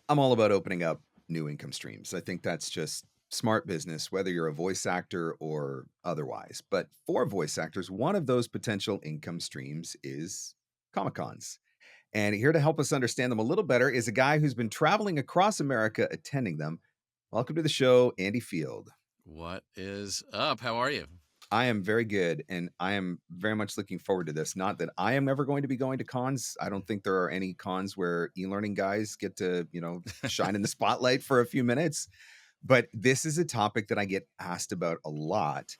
I'm all about opening up new income streams. I think that's just smart business, whether you're a voice actor or otherwise. But for voice actors, one of those potential income streams is Comic Cons. And here to help us understand them a little better is a guy who's been traveling across America attending them. Welcome to the show, Andy Field. What is up? How are you? I am very good, and I am very much looking forward to this. Not that I am ever going to be going to cons. I don't think there are any cons where e-learning guys get to, shine in the spotlight for a few minutes. But this is a topic that I get asked about a lot.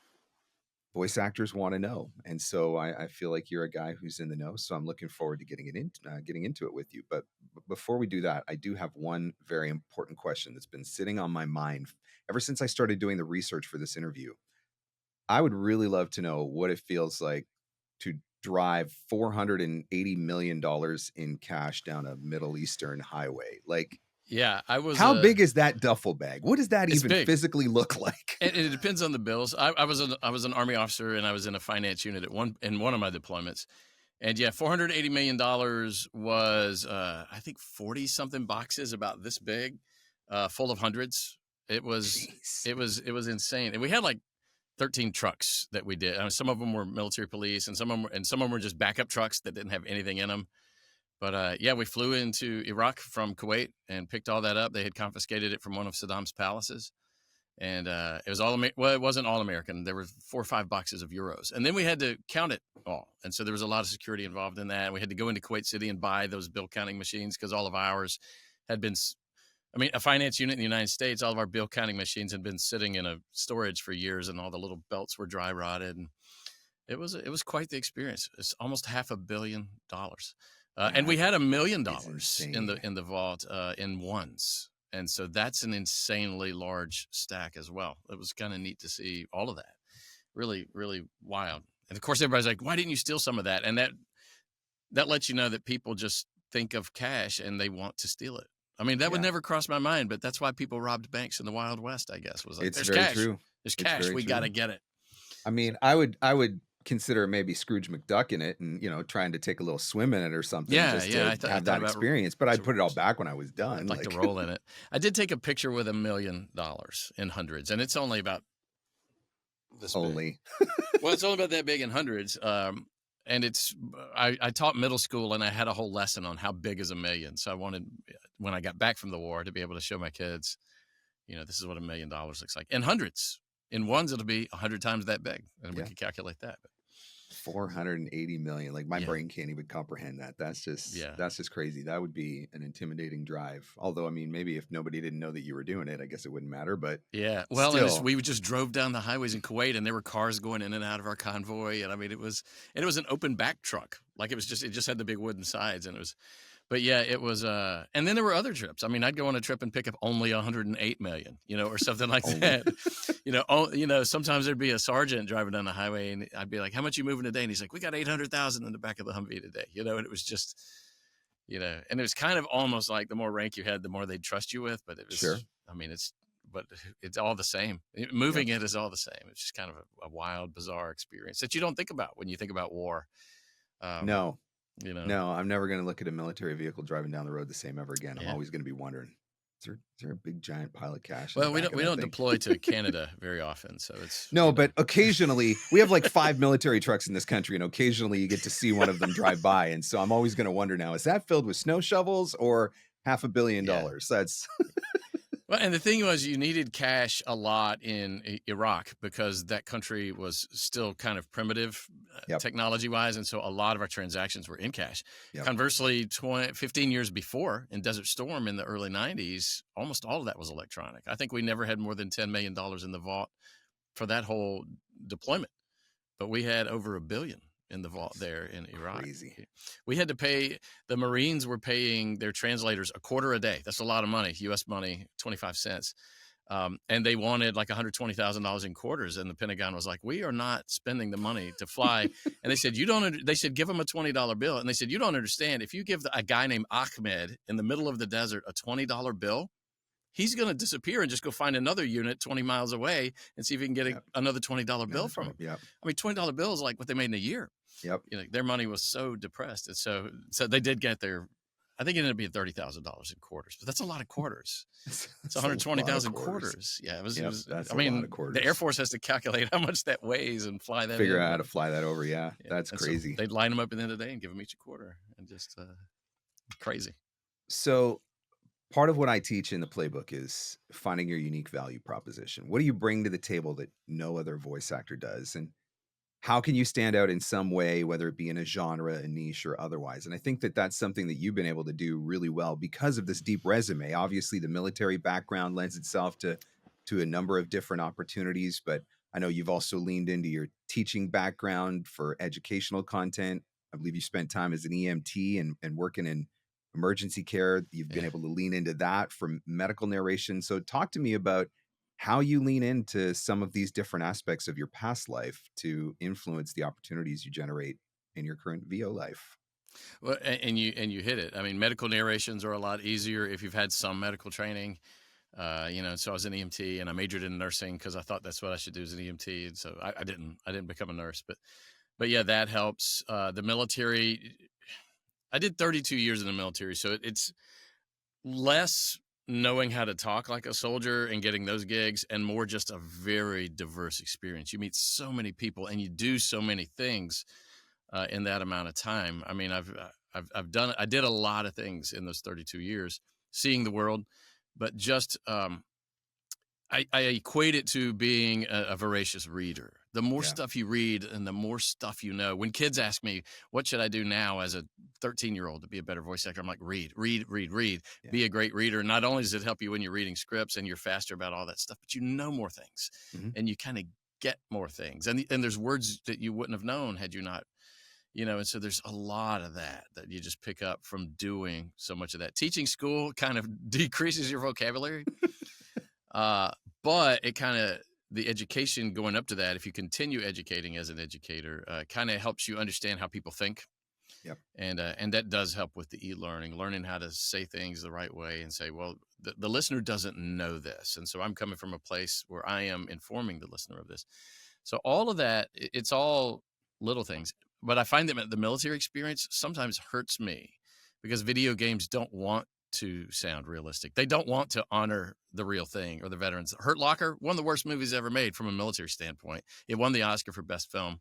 Voice actors want to know, and so I feel like you're a guy who's in the know. So I'm looking forward to getting into it with you. But before we do that, I do have one very important question that's been sitting on my mind ever since I started doing the research for this interview. I would really love to know what it feels like to drive $480 million in cash down a Middle Eastern highway. Like, Yeah, I was. how big is that duffel bag? What does that It's even big. physically look like? And it depends on the bills. I was an Army officer, and I was in a finance unit in one of my deployments. And yeah, $480 million was I think 40 something boxes about this big, full of hundreds. It was Jeez. insane. And we had like 13 trucks that we did. I mean, some of them were military police, and some of them were just backup trucks that didn't have anything in them. But yeah, we flew into Iraq from Kuwait and picked all that up. They had confiscated it from one of Saddam's palaces. And it was it wasn't all American. There were 4 or 5 boxes of euros. And then we had to count it all. And so there was a lot of security involved in that. We had to go into Kuwait City and buy those bill counting machines because all of ours had been, a finance unit in the United States, all of our bill counting machines had been sitting in a storage for years, and all the little belts were dry rotted. And it was quite the experience. It's almost $500 million. And we had $1 million in the vault in ones. And so that's an insanely large stack as well. It was kind of neat to see all of that. Really, really wild. And of course, everybody's like, why didn't you steal some of that? And that lets you know that people just think of cash and they want to steal it. I mean, that would never cross my mind, but that's why people robbed banks in the Wild West, I guess. Was like, It's there's very cash. true. There's cash. We got to get it. I mean, I would consider maybe Scrooge McDuck in it and, trying to take a little swim in it or something just to have that experience. But I'd put it all back when I was done. I'd like to roll in it. I did take a picture with $1 million in hundreds, and it's only about this big. Well, it's only about that big in hundreds. And I taught middle school, and I had a whole lesson on how big is $1 million. So I wanted, when I got back from the war, to be able to show my kids, this is what $1 million looks like. In hundreds. In ones, it'll be 100 times that big, and we could calculate that. 480 million. Like my brain can't even comprehend that. That's just crazy. That would be an intimidating drive. Although, I mean, maybe if nobody didn't know that you were doing it, I guess it wouldn't matter. But yeah, well, we just drove down the highways in Kuwait, and there were cars going in and out of our convoy. And I mean, it was an open back truck. Like it just had the big wooden sides, and it was. But yeah, it was. And then there were other trips. I mean, I'd go on a trip and pick up only 108 million, or something like that. Sometimes there'd be a sergeant driving down the highway, and I'd be like, "How much you moving today?" And he's like, "We got 800,000 in the back of the Humvee today." And it was just, and it was kind of almost like the more rank you had, the more they'd trust you with. But it was, sure. I mean, it's all the same. Moving it is all the same. It's just kind of a wild, bizarre experience that you don't think about when you think about war. No. No, I'm never going to look at a military vehicle driving down the road the same ever again. I'm always going to be wondering, is there a big giant pile of cash? Well, we don't deploy to Canada very often, so it's no, but occasionally we have like 5 military trucks in this country, and occasionally you get to see one of them drive by, and so I'm always going to wonder now: is that filled with snow shovels or $500 million? That's. Well, and the thing was, you needed cash a lot in Iraq because that country was still kind of primitive technology-wise, and so a lot of our transactions were in cash. Conversely, 15 years before, in Desert Storm in the early 90s, almost all of that was electronic. I think we never had more than $10 million in the vault for that whole deployment, but we had over $1 billion in the vault there in Iraq. Crazy. We had to pay, the Marines were paying their translators $0.25 a day. That's a lot of money, US money, 25 cents. And they wanted like $120,000 in quarters. And the Pentagon was like, we are not spending the money to fly. And they said, they said, give them a $20 bill. And they said, you don't understand. If you give a guy named Ahmed in the middle of the desert a $20 bill, he's going to disappear and just go find another unit 20 miles away and see if he can get another $20 bill from him. I mean, $20 bill is like what they made in a year. Their money was so depressed. And so they did get their I think it ended up being $30,000 in quarters, but that's a lot of quarters. It's That's a lot of 120,000 quarters. quarters. Yeah, it Yep, was. that's I a lot mean, of the Air quarters. Force has to calculate how much that weighs and fly that Figure in. out how But to fly that over. Yeah, yeah, that's and so crazy. they'd line them up at the end of the day and give them each a quarter, and just crazy. So part of what I teach in the playbook is finding your unique value proposition. What do you bring to the table that no other voice actor does? And how can you stand out in some way, whether it be in a genre, a niche, or otherwise? And I think that that's something that you've been able to do really well because of this deep resume. Obviously, the military background lends itself to a number of different opportunities, but I know you've also leaned into your teaching background for educational content. I believe you spent time as an EMT and working in emergency care. You've been Yeah. able to lean into that for medical narration. So talk to me about how you lean into some of these different aspects of your past life to influence the opportunities you generate in your current VO life. Well, and you hit it. I mean, medical narrations are a lot easier if you've had some medical training. So I was an EMT and I majored in nursing because I thought that's what I should do as an EMT. And so I didn't become a nurse, but yeah, that helps. The military, I did 32 years in the military, so it's less knowing how to talk like a soldier and getting those gigs and more just a very diverse experience. You meet so many people and you do so many things in that amount of time. I mean, I did a lot of things in those 32 years, seeing the world, but just I equate it to being a voracious reader. The more Yeah. stuff you read and the more stuff you know. When kids ask me, what should I do now as a 13-year-old to be a better voice actor? I'm like, read. Yeah. Be a great reader. Not only does it help you when you're reading scripts and you're faster about all that stuff, but you know more things Mhm. and you kind of get more things. And there's words that you wouldn't have known had you not, and so there's a lot of that you just pick up from doing so much of that. Teaching school kind of decreases your vocabulary. But it kind of, the education going up to that, if you continue educating as an educator, kind of helps you understand how people think. Yep. And that does help with the e-learning, learning how to say things the right way and say, well, the listener doesn't know this. And so I'm coming from a place where I am informing the listener of this. So all of that, it's all little things. But I find that the military experience sometimes hurts me because video games don't want to sound realistic. They don't want to honor the real thing or the veterans. Hurt Locker, one of the worst movies ever made from a military standpoint. It won the Oscar for best film,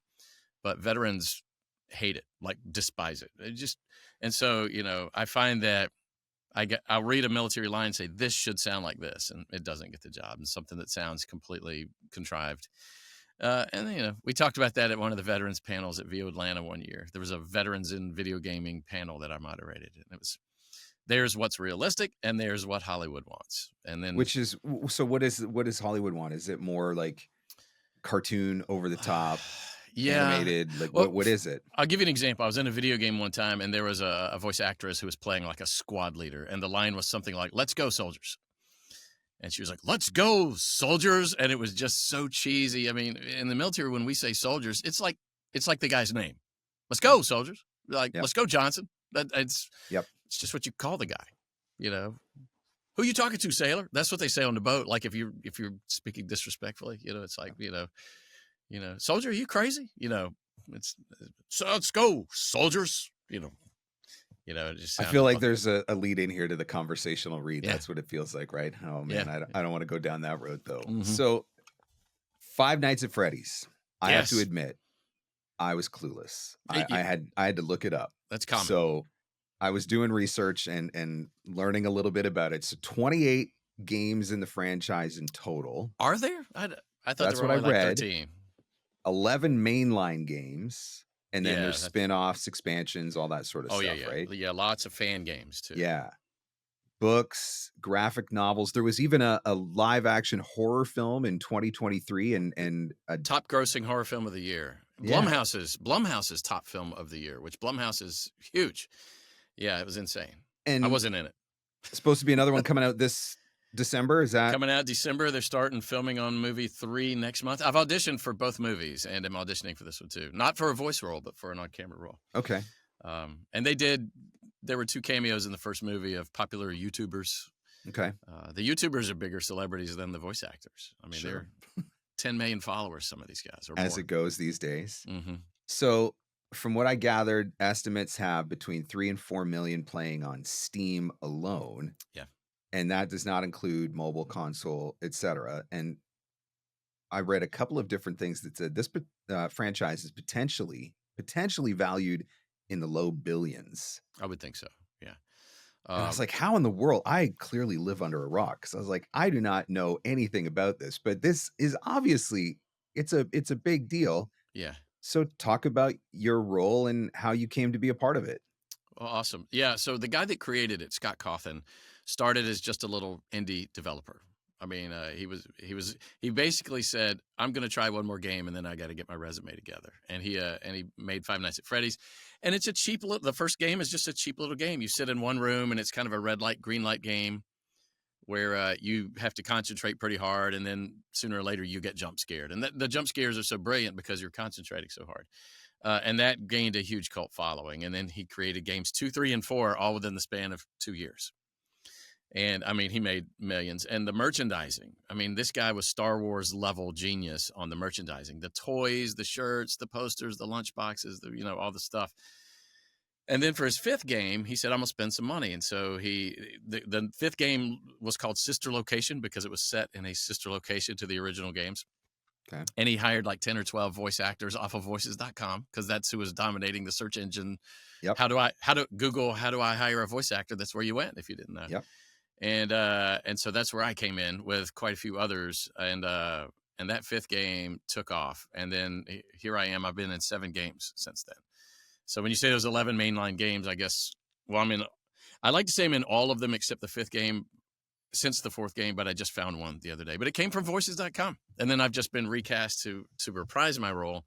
but veterans hate it, like despise it. And so, I find that I'll read a military line and say, this should sound like this, and it doesn't get the job. And something that sounds completely contrived. And we talked about that at one of the veterans panels at VO Atlanta one year. There was a veterans in video gaming panel that I moderated, and it was, there's what's realistic and there's what Hollywood wants. And then Which is, so what does Hollywood want? Is it more like cartoon, over the top, animated? Like Well, what is it? I'll give you an example. I was in a video game one time and there was a voice actress who was playing like a squad leader. And the line was something like, let's go, soldiers. And she was like, let's go, soldiers. And it was just so cheesy. I mean, in the military, when we say soldiers, it's like the guy's name. Let's go, soldiers. Like, Yep. let's go, Johnson. It's just what you call the guy, Who you talking to, sailor? That's what they say on the boat. Like if you're speaking disrespectfully, it's like, soldier, are you crazy? So let's go, soldiers. It just I sounds feel like there's a lead in here to the conversational read. Yeah. That's what it feels like, right? Oh man, Yeah. I don't want to go down that road though. Mhm. So Five Nights at Freddy's. I have to Yes. admit, I was clueless. Yeah. I had to look it up. That's common. So I was doing research and learning a little bit about it. So 28 games in the franchise in total. Are there? I thought That's there were what I only like read. 13. 11 mainline games. And then Yeah, there's spin-offs, expansions, all that sort of stuff, yeah. right? Yeah, lots of fan games too. Yeah. Books, graphic novels. There was even a live action horror film in 2023 and a Top grossing horror film of the year. Yeah. Blumhouse's top film of the year, which Blumhouse is huge. Yeah, it was insane. and I wasn't in it. supposed to be another one coming out this December. Is that Coming out December? They're starting filming on movie 3 next month. I've auditioned for both movies and I'm auditioning for this one too. Not for a voice role, but for an on-camera role. okay? And there were 2 cameos in the first movie of popular YouTubers. Okay. The YouTubers are bigger celebrities than the voice actors. I mean, Sure. they're 10 million followers, some of these guys. Or As more. it goes these days. Mm-hmm. So from what I gathered, estimates have between 3 and 4 million playing on Steam alone, Yeah. and that does not include mobile, console, etc. And I read a couple of different things that said this franchise is potentially valued in the low billions. I would think so. Yeah. And I was like, how in the world? I clearly live under a rock, because I was like, I do not know anything about this, but this is obviously it's a big deal. Yeah. So talk about your role and how you came to be a part of it. Well, awesome. Yeah. So the guy that created it, Scott Cawthon, started as just a little indie developer. I mean, he basically said, "I'm going to try one more game, and then I got to get my resume together." And he made Five Nights at Freddy's, and it's a cheap. The first game is just a cheap little game. You sit in one room, and it's kind of a red light, green light game where you have to concentrate pretty hard, and then sooner or later you get jump scared. And the jump scares are so brilliant because you're concentrating so hard. And that gained a huge cult following. And then he created games 2, 3, and 4 all within the span of 2 years. And I mean, he made millions. And the merchandising, I mean, this guy was Star Wars level genius on the merchandising, the toys, the shirts, the posters, the lunch boxes, all the stuff. And then for his fifth game, he said, "I'm gonna spend some money." And so the fifth game was called Sister Location because it was set in a sister location to the original games. Okay. And he hired like 10 or 12 voice actors off of voices.com because that's who was dominating the search engine. Yep. How do I hire a voice actor? That's where you went if you didn't know. Yep. And so that's where I came in with quite a few others. And that fifth game took off. And then here I am. I've been in 7 games since then. So when you say those 11 mainline games, I guess, I like to say I'm in all of them except the fifth game since the fourth game, but I just found one the other day. But it came from voices.com. And then I've just been recast to reprise my role.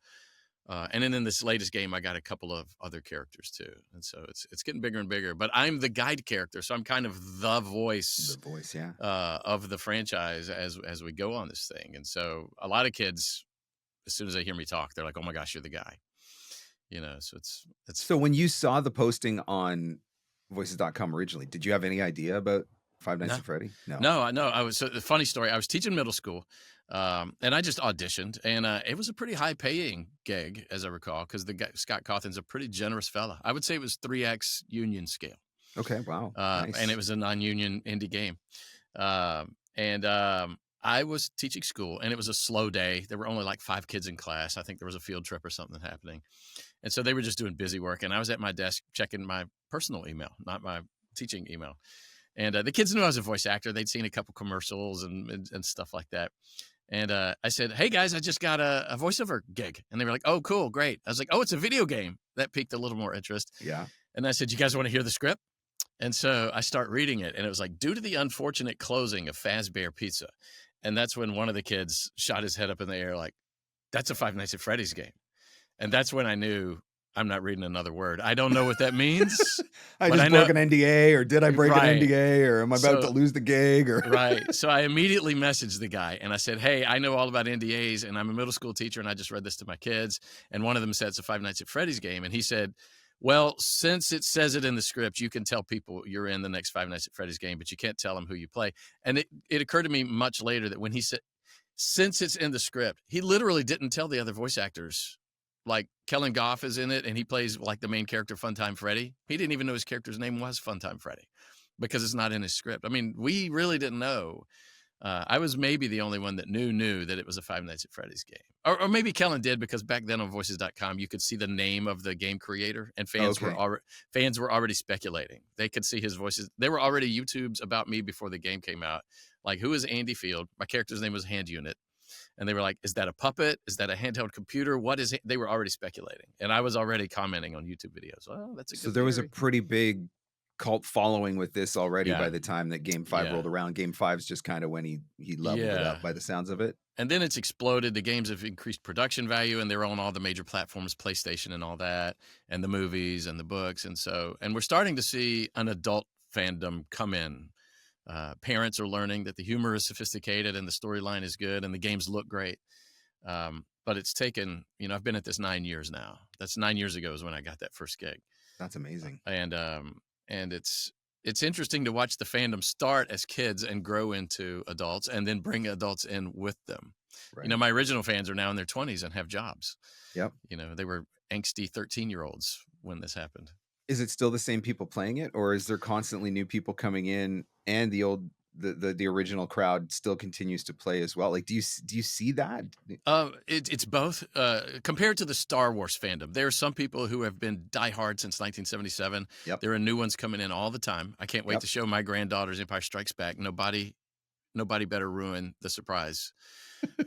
And then in this latest game, I got a couple of other characters too. And so it's getting bigger and bigger. But I'm the guide character, so I'm kind of the voice. The voice, yeah. Of the franchise as we go on this thing. And so a lot of kids, as soon as they hear me talk, they're like, "Oh my gosh, you're the guy." So it's So when you saw the posting on voices.com originally, did you have any idea about Five Nights at Freddy? No, I know. I was a funny story. I was teaching middle school, and I just auditioned, and it was a pretty high paying gig, as I recall, because the guy, Scott Cawthon's a pretty generous fella. I would say it was 3x union scale. Okay, wow. Nice. And it was a non-union indie game. I was teaching school, and it was a slow day. There were only like 5 kids in class. I think there was a field trip or something happening. And so they were just doing busy work. And I was at my desk checking my personal email, not my teaching email. And the kids knew I was a voice actor. They'd seen a couple commercials and stuff like that. And I said, "Hey, guys, I just got a voiceover gig." And they were like, "Oh, cool, great." I was like, "Oh, it's a video game." That piqued a little more interest. Yeah. And I said, "You guys want to hear the script?" And so I start reading it. And it was like, "Due to the unfortunate closing of Fazbear Pizza." And that's when one of the kids shot his head up in the air like, "That's a Five Nights at Freddy's game." And that's when I knew I'm not reading another word. I don't know what that means. I just broke an NDA, or did I break an NDA, or am I about to lose the gig? Or Right. So I immediately messaged the guy and I said, "Hey, I know all about NDAs, and I'm a middle school teacher, and I just read this to my kids." And one of them said it's a Five Nights at Freddy's game. And he said, "Well, since it says it in the script, you can tell people you're in the next Five Nights at Freddy's game, but you can't tell them who you play." And it occurred to me much later that when he said, since it's in the script, he literally didn't tell the other voice actors. Like Kellen Goff is in it, and he plays like the main character, Funtime Freddy. He didn't even know his character's name was Funtime Freddy because it's not in his script. I mean, we really didn't know. I was maybe the only one that knew that it was a Five Nights at Freddy's game. Or maybe Kellen did, because back then on voices.com, you could see the name of the game creator, and fans were already speculating. They could see his voices. There were already YouTubes about me before the game came out. Like, who is Andy Field? My character's name was Hand Unit. And they were like, "Is that a puppet? Is that a handheld computer? What is it?" They were already speculating. And I was already commenting on YouTube videos. "Oh, that's a good So there was a theory." pretty big cult following with this already by the time that Game 5 rolled around. Game 5's just kind of when he leveled it up by the sounds of it. And then it's exploded. The games have increased production value, and they're on all the major platforms, PlayStation and all that, and the movies and the books. And we're starting to see an adult fandom come in. Parents are learning that the humor is sophisticated and the storyline is good and the games look great. But it's taken, I've been at this 9 years now. That's 9 years ago is when I got that first gig. That's amazing. And it's interesting to watch the fandom start as kids and grow into adults and then bring adults in with them. Right. My original fans are now in their 20s and have jobs. Yep. They were angsty 13-year-olds when this happened. Is it still the same people playing it, or is there constantly new people coming in, and the original crowd still continues to play as well? Like, do you see that? It's both. Compared to the Star Wars fandom, there are some people who have been diehard since 1977. Yep. There are new ones coming in all the time. I can't wait Yep. to show my granddaughters Empire Strikes Back. Nobody better ruin the surprise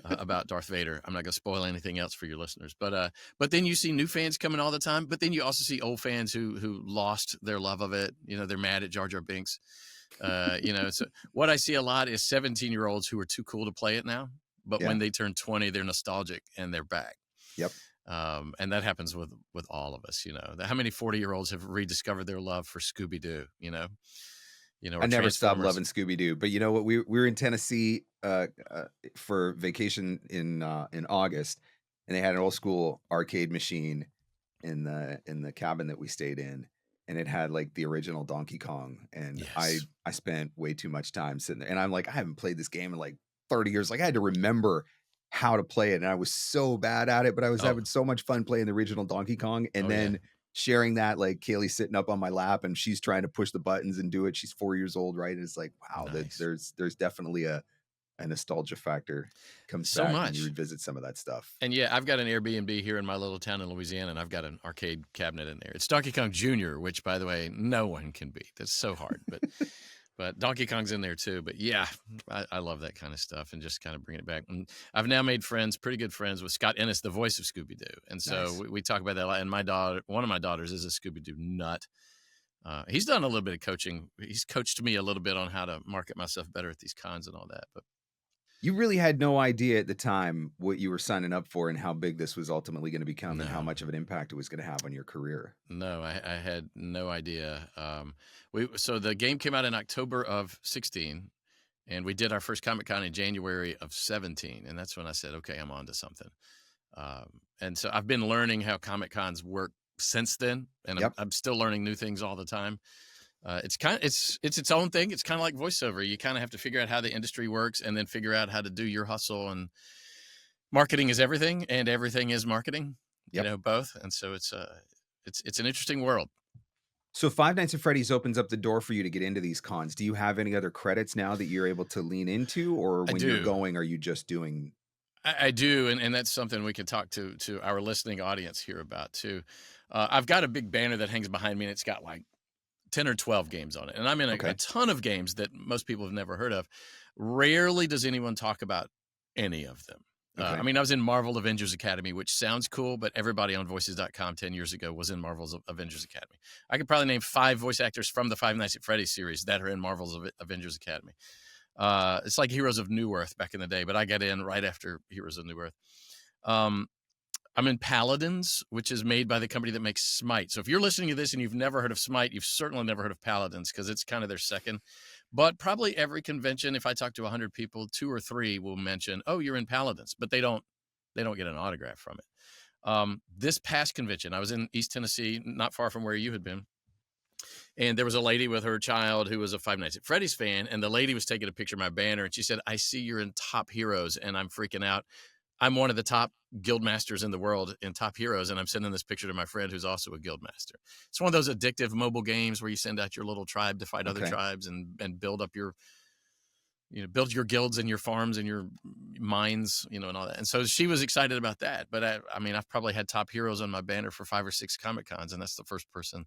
about Darth Vader. I'm not going to spoil anything else for your listeners, but then you see new fans coming all the time. But then you also see old fans who lost their love of it. You know, they're mad at Jar Jar Binks. You know, so what I see a lot is 17-year-olds who are too cool to play it now. But when they turn 20, they're nostalgic and they're back. Yep. And that happens with all of us. You know, how many 40-year-olds have rediscovered their love for Scooby-Doo? You know, I never stopped loving Scooby-Doo. But you know what? We were in Tennessee for vacation in August, and they had an old school arcade machine in the cabin that we stayed in, and it had like the original Donkey Kong. And Yes. I spent way too much time sitting there, and I'm like, I haven't played this game in like 30 years. Like, I had to remember how to play it, and I was so bad at it, but I was having so much fun playing the original Donkey Kong. And then sharing that, like Kaylee sitting up on my lap and she's trying to push the buttons and do it. She's 4 years old, right? And it's like, wow, Nice. there's definitely a nostalgia factor comes So back much. when you revisit some of that stuff. And yeah, I've got an Airbnb here in my little town in Louisiana, and I've got an arcade cabinet in there. It's Donkey Kong Jr., which, by the way, no one can beat. That's so hard, but but Donkey Kong's in there too. But yeah, I love that kind of stuff and just kind of bring it back. And I've now made friends, pretty good friends, with Scott Ennis, the voice of Scooby-Doo. And so Nice. we talk about that a lot. And one of my daughters is a Scooby-Doo nut. He's done a little bit of coaching. He's coached me a little bit on how to market myself better at these cons and all that. But you really had no idea at the time what you were signing up for and how big this was ultimately going to become and how much of an impact it was going to have on your career. No, I had no idea. So the game came out in October of 16, and we did our first Comic-Con in January of 17. And that's when I said, okay, I'm on to something. And so I've been learning how Comic-Cons work since then. And I'm still learning new things all the time. It's its own thing. It's kind of like voiceover. You kind of have to figure out how the industry works and then figure out how to do your hustle. And marketing is everything, and everything is marketing. You know, both. And so it's an interesting world. So Five Nights at Freddy's opens up the door for you to get into these cons. Do you have any other credits now that you're able to lean into, or when you're going, are you just doing? I do, and that's something we can talk to our listening audience here about too. I've got a big banner that hangs behind me, and it's got like 10 or 12 games on it. And I'm in a ton of games that most people have never heard of. Rarely does anyone talk about any of them. I mean, I was in Marvel Avengers Academy, which sounds cool, but everybody on voices.com 10 years ago was in Marvel's Avengers Academy. I could probably name 5 voice actors from the Five Nights at Freddy's series that are in Marvel's Avengers Academy. It's like Heroes of New Earth back in the day, but I got in right after Heroes of New Earth. I'm in Paladins, which is made by the company that makes Smite. So if you're listening to this and you've never heard of Smite, you've certainly never heard of Paladins, because it's kind of their second. But probably every convention, if I talk to 100 people, 2 or 3 will mention, "Oh, you're in Paladins," but they don't get an autograph from it. This past convention, I was in East Tennessee, not far from where you had been. And there was a lady with her child who was a Five Nights at Freddy's fan. And the lady was taking a picture of my banner, and she said, "I see you're in Top Heroes," and I'm freaking out. I'm one of the top guild masters in the world in Top Heroes, and I'm sending this picture to my friend who's also a guild master. It's one of those addictive mobile games where you send out your little tribe to fight other tribes and build up your, build your guilds and your farms and your mines, and all that. And so she was excited about that. But I mean, I've probably had Top Heroes on my banner for 5 or 6 Comic-Cons, and that's the first person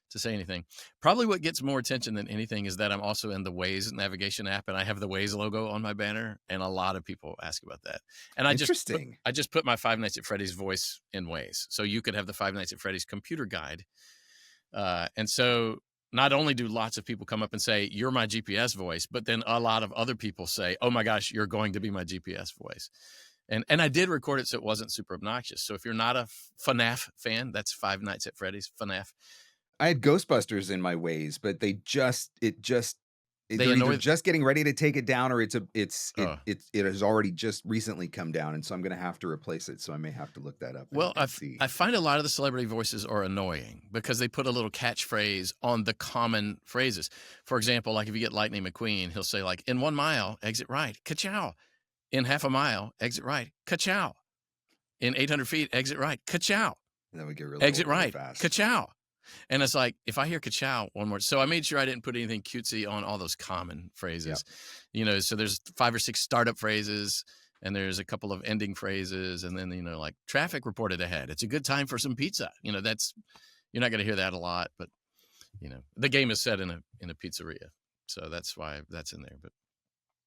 to say anything. Probably what gets more attention than anything is that I'm also in the Waze navigation app, and I have the Waze logo on my banner, and a lot of people ask about that. And I just put my Five Nights at Freddy's voice in Waze, so you could have the Five Nights at Freddy's computer guide. And so not only do lots of people come up and say, "You're my GPS voice," but then a lot of other people say, "Oh my gosh, you're going to be my GPS voice." And I did record it so it wasn't super obnoxious. So if you're not a FNAF fan, that's Five Nights at Freddy's, FNAF. I had Ghostbusters in my Waze, but they're either just getting ready to take it down, or it has already just recently come down, and so I'm going to have to replace it. So I may have to look that up. Well, I find a lot of the celebrity voices are annoying because they put a little catchphrase on the common phrases. For example, like if you get Lightning McQueen, he'll say like, "In 1 mile, exit right, ka-chow. In half a mile, exit right, ka-chow. In 800 feet, exit right, ka-chow." And that would get really Exit old really right. fast. Ka-chow. And it's like, if I hear ka-chow one more, so I made sure I didn't put anything cutesy on all those common phrases, so there's 5 or 6 startup phrases and there's a couple of ending phrases. And then, like traffic reported ahead. It's a good time for some pizza. That's, you're not going to hear that a lot, but the game is set in a pizzeria. So that's why that's in there. But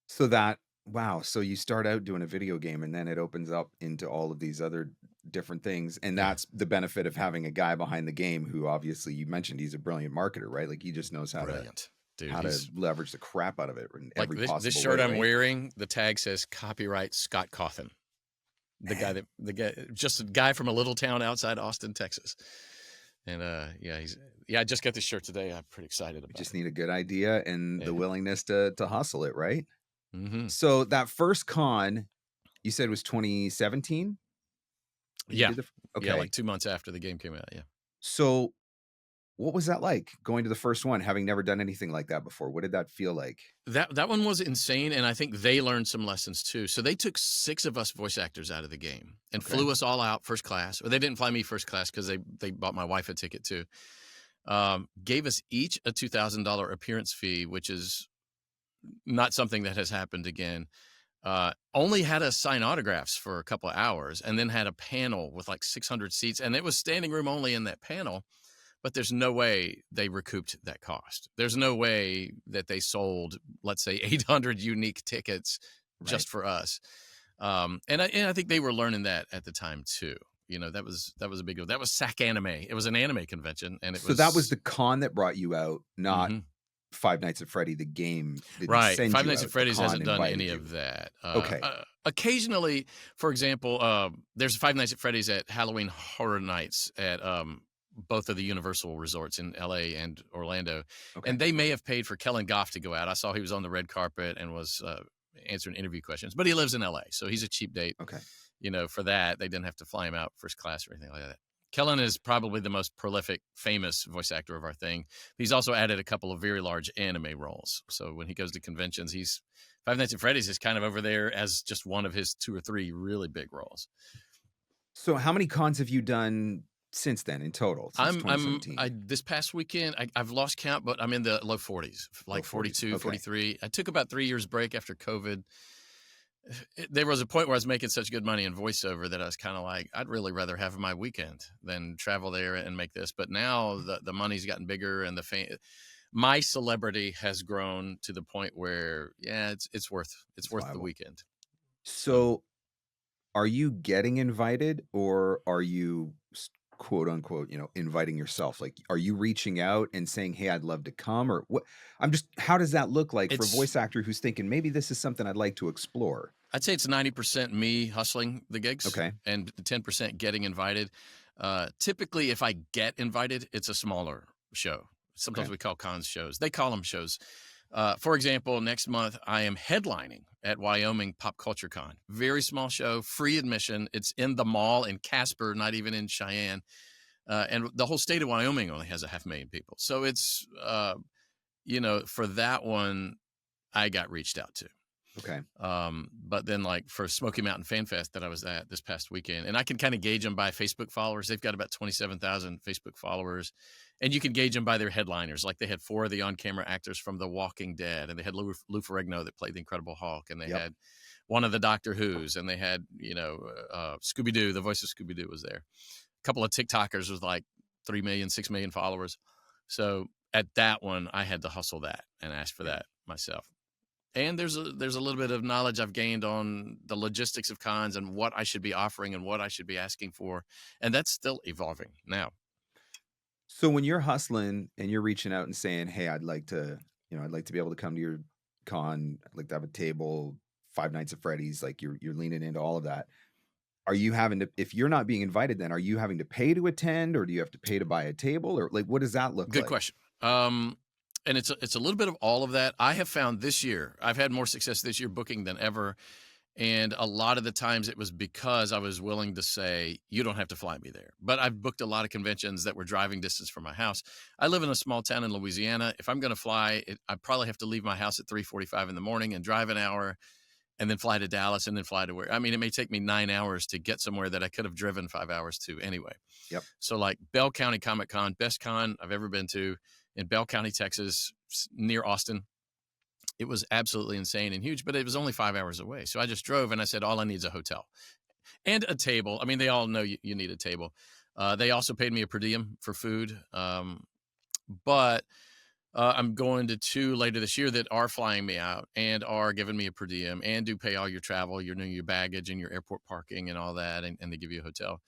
So wow. So you start out doing a video game and then it opens up into all of these other different things. And that's the benefit of having a guy behind the game who obviously you mentioned he's a brilliant marketer, right? Like he just knows how brilliant. Dude, to leverage the crap out of it in like every this possible shirt way, I'm right? wearing, the tag says copyright Scott Cawthon. Just a guy from a little town outside Austin, Texas. And I just got this shirt today. I'm pretty excited about it. Just need a good idea and the willingness to hustle it, right? Mm-hmm. So that first con you said was 2017? Yeah. Okay. Yeah, like 2 months after the game came out. Yeah. So what was that like going to the first one, having never done anything like that before? What did that feel like? That one was insane, and I think they learned some lessons too. So they took 6 of us voice actors out of the game and flew us all out first class. Or they didn't fly me first class because they bought my wife a ticket too. Gave us each a $2,000 appearance fee, which is not something that has happened again. Only had us sign autographs for a couple of hours and then had a panel with like 600 seats. And it was standing room only in that panel. But there's no way they recouped that cost. There's no way that they sold, let's say, 800 unique tickets just for us. And I think they were learning that at the time too. That was a big deal. That was SAC Anime. It was an anime convention, and that was the con that brought you out, not Five Nights at Freddy, the game. Right. Five Nights at Freddy's hasn't done any of that. Okay. Occasionally, for example, there's Five Nights at Freddy's at Halloween Horror Nights at both of the Universal resorts in LA and Orlando. Okay. And they may have paid for Kellen Goff to go out. I saw he was on the red carpet and was answering interview questions, but he lives in LA. So he's a cheap date. Okay. For that, they didn't have to fly him out first class or anything like that. Kellen is probably the most prolific, famous voice actor of our thing. He's also added a couple of very large anime roles. So when he goes to conventions, Five Nights at Freddy's is kind of over there as just one of his 2 or 3 really big roles. So how many cons have you done since then in total? Since 2017? This past weekend, I've lost count, but I'm in the low 40s, like 42, 43. I took about 3 years break after COVID. There was a point where I was making such good money in voiceover that I was kind of like, I'd really rather have my weekend than travel there and make this. But now the money's gotten bigger and my celebrity has grown to the point where, it's worth the weekend. So are you getting invited, or are you quote unquote, inviting yourself? Like, are you reaching out and saying, hey, I'd love to come? Or what? How does that look like for a voice actor who's thinking, maybe this is something I'd like to explore? I'd say it's 90% me hustling the gigs. Okay. And 10% getting invited. Typically, if I get invited, it's a smaller show. Sometimes we call cons shows. They call them shows. For example, next month, I am headlining at Wyoming Pop Culture Con. Very small show, free admission. It's in the mall in Casper, not even in Cheyenne. And the whole state of Wyoming only has 500,000 people. So it's, for that one, I got reached out to. Okay. But then like for Smoky Mountain Fan Fest that I was at this past weekend, and I can kind of gauge them by Facebook followers. They've got about 27,000 Facebook followers, and you can gauge them by their headliners. Like they had 4 of the on-camera actors from The Walking Dead, and they had Lou Ferrigno that played the Incredible Hulk, and they had one of the Doctor Who's, and they had, Scooby-Doo, the voice of Scooby-Doo was there. A couple of TikTokers with like 3 million, 6 million followers. So at that one, I had to hustle that and ask for that myself. And there's a little bit of knowledge I've gained on the logistics of cons and what I should be offering and what I should be asking for. And that's still evolving now. So when you're hustling and you're reaching out and saying, hey, I'd like to be able to come to your con, I'd like to have a table, Five Nights at Freddy's, like you're leaning into all of that. Are you having to, if you're not being invited, then are you having to pay to attend, or do you have to pay to buy a table, or like, what does that look like? Good question. And it's a little bit of all of that. I have found this year, I've had more success this year booking than ever. And a lot of the times it was because I was willing to say, you don't have to fly me there. But I've booked a lot of conventions that were driving distance from my house. I live in a small town in Louisiana. If I'm going to fly, I probably have to leave my house at 3:45 in the morning and drive an hour. and then fly to Dallas and then fly to where, I mean, it may take me 9 hours to get somewhere that I could have driven 5 hours to anyway. Yep. So like Bell County Comic Con, best con I've ever been to in Bell County, Texas, near Austin. It was absolutely insane and huge, but it was only 5 hours away. So I just drove and I said, all I need is a hotel and a table. I mean, they all know you need a table. They also paid me a per diem for food. But I'm going to 2 later this year that are flying me out and are giving me a per diem and do pay all your travel, your baggage and your airport parking and all that. And they give you a hotel.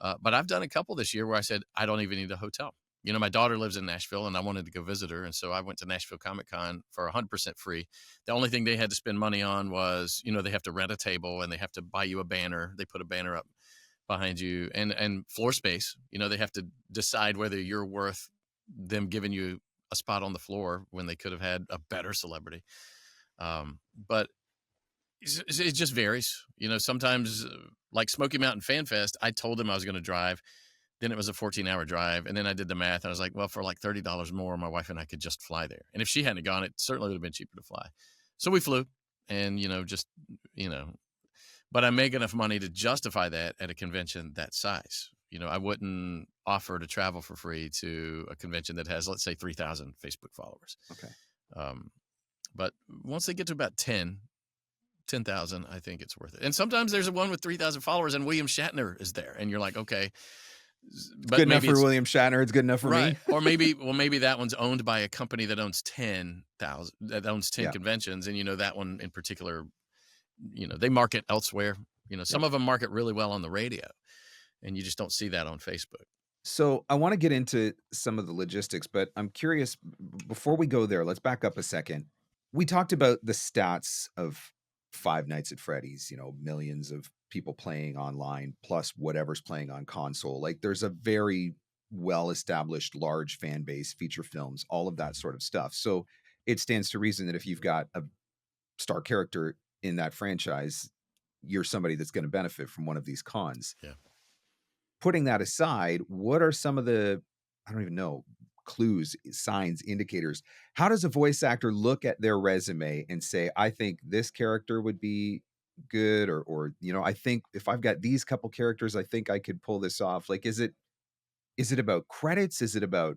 But I've done a couple this year where I said, I don't even need a hotel. You know, my daughter lives in Nashville and I wanted to go visit her. And so I went to Nashville Comic Con for 100% free. The only thing they had to spend money on was, you know, they have to rent a table and they have to buy you a banner. They put a banner up behind you and floor space. You know, they have to decide whether you're worth them giving you a spot on the floor when they could have had a better celebrity. But it just varies. You know, sometimes like Smoky Mountain Fan Fest, I told them I was going to drive. Then it was a 14-hour drive. And then I did the math. And I was like, well, for like $30 more, my wife and I could just fly there. And if she hadn't gone, it certainly would have been cheaper to fly. So we flew and, you know, just, you know, but I make enough money to justify that at a convention that size. You know, I wouldn't offer to travel for free to a convention that has, let's say, 3,000 Facebook followers. Okay. But once they get to about 10,000, I think it's worth it. And sometimes there's a one with 3,000 followers and William Shatner is there. And you're like, okay. But good enough for William Shatner. It's good enough for me. Or maybe that one's owned by a company that owns 10,000, that owns 10 conventions. And, you know, that one in particular, you know, they market elsewhere. You know, some of them market really well on the radio and you just don't see that on Facebook. So I want to get into some of the logistics, but I'm curious, before we go there, let's back up a second. We talked about the stats of Five Nights at Freddy's, you know, millions of people playing online plus whatever's playing on console. Like there's a very well-established large fan base, feature films, all of that sort of stuff. So it stands to reason that if you've got a star character in that franchise, you're somebody that's going to benefit from one of these cons. Yeah. Putting that aside, what are some of the, I don't even know, clues, signs, indicators? How does a voice actor look at their resume and say, I think this character would be good, or you know, I think if I've got these couple characters, I think I could pull this off? Like, is it about credits? Is it about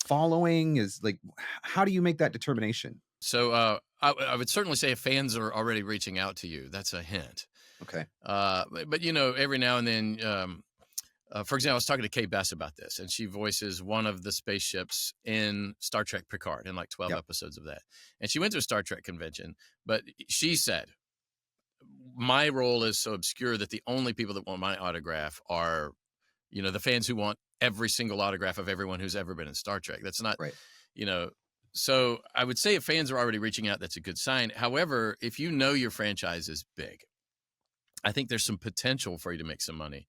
following? Is like, how do you make that determination? So I would certainly say if fans are already reaching out to you, that's a hint. Okay. But you know, every now and then, for example, I was talking to Kay Bess about this, and she voices one of the spaceships in Star Trek Picard in like 12 episodes of that. And she went to a Star Trek convention, but she said, my role is so obscure that the only people that want my autograph are, you know, the fans who want every single autograph of everyone who's ever been in Star Trek. That's not, you know, so I would say if fans are already reaching out, that's a good sign. However, if you know your franchise is big, I think there's some potential for you to make some money.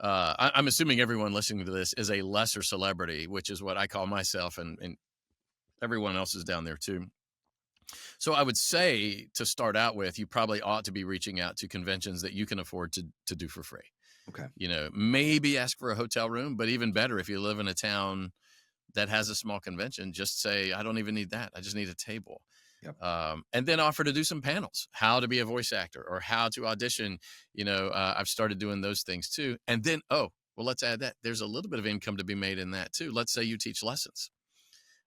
I'm assuming everyone listening to this is a lesser celebrity, which is what I call myself, and everyone else is down there too. So I would say to start out with, you probably ought to be reaching out to conventions that you can afford to do for free. Okay. You know, maybe ask for a hotel room, but even better, if you live in a town that has a small convention, just say, I don't even need that. I just need a table. Yep. And then offer to do some panels, how to be a voice actor or how to audition. You know, I've started doing those things too. And then, well, let's add that. There's a little bit of income to be made in that too. Let's say you teach lessons.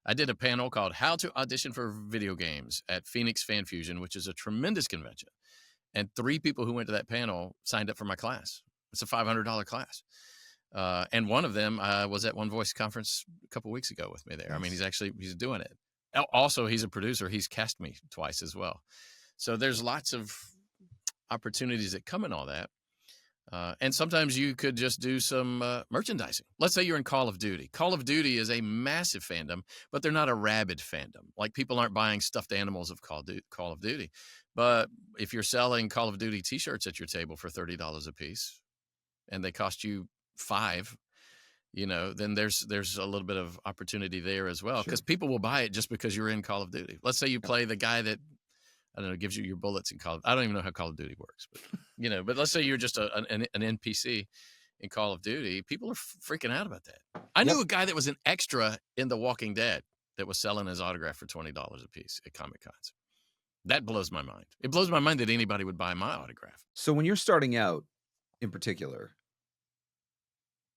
I did a panel called How to Audition for Video Games at Phoenix Fan Fusion, which is a tremendous convention. And 3 people who went to that panel signed up for my class. It's a $500 class. And one of them was at One Voice conference a couple weeks ago with me there. Nice. I mean, he's doing it. Also, he's a producer. He's cast me twice as well. So there's lots of opportunities that come in all that. And sometimes you could just do some merchandising. Let's say you're in Call of Duty. Call of Duty is a massive fandom, but they're not a rabid fandom. Like people aren't buying stuffed animals of Call of Duty. But if you're selling Call of Duty t-shirts at your table for $30 a piece and they cost you $5, you know, then there's a little bit of opportunity there as well, because people will buy it just because you're in Call of Duty. Let's say you play the guy that, I don't know, gives you your bullets in Call of, I don't even know how Call of Duty works, but you know, but let's say you're just an NPC in Call of Duty. People are freaking out about that. I knew a guy that was an extra in The Walking Dead that was selling his autograph for $20 a piece at Comic Cons. That blows my mind. It blows my mind that anybody would buy my autograph. So when you're starting out, in particular,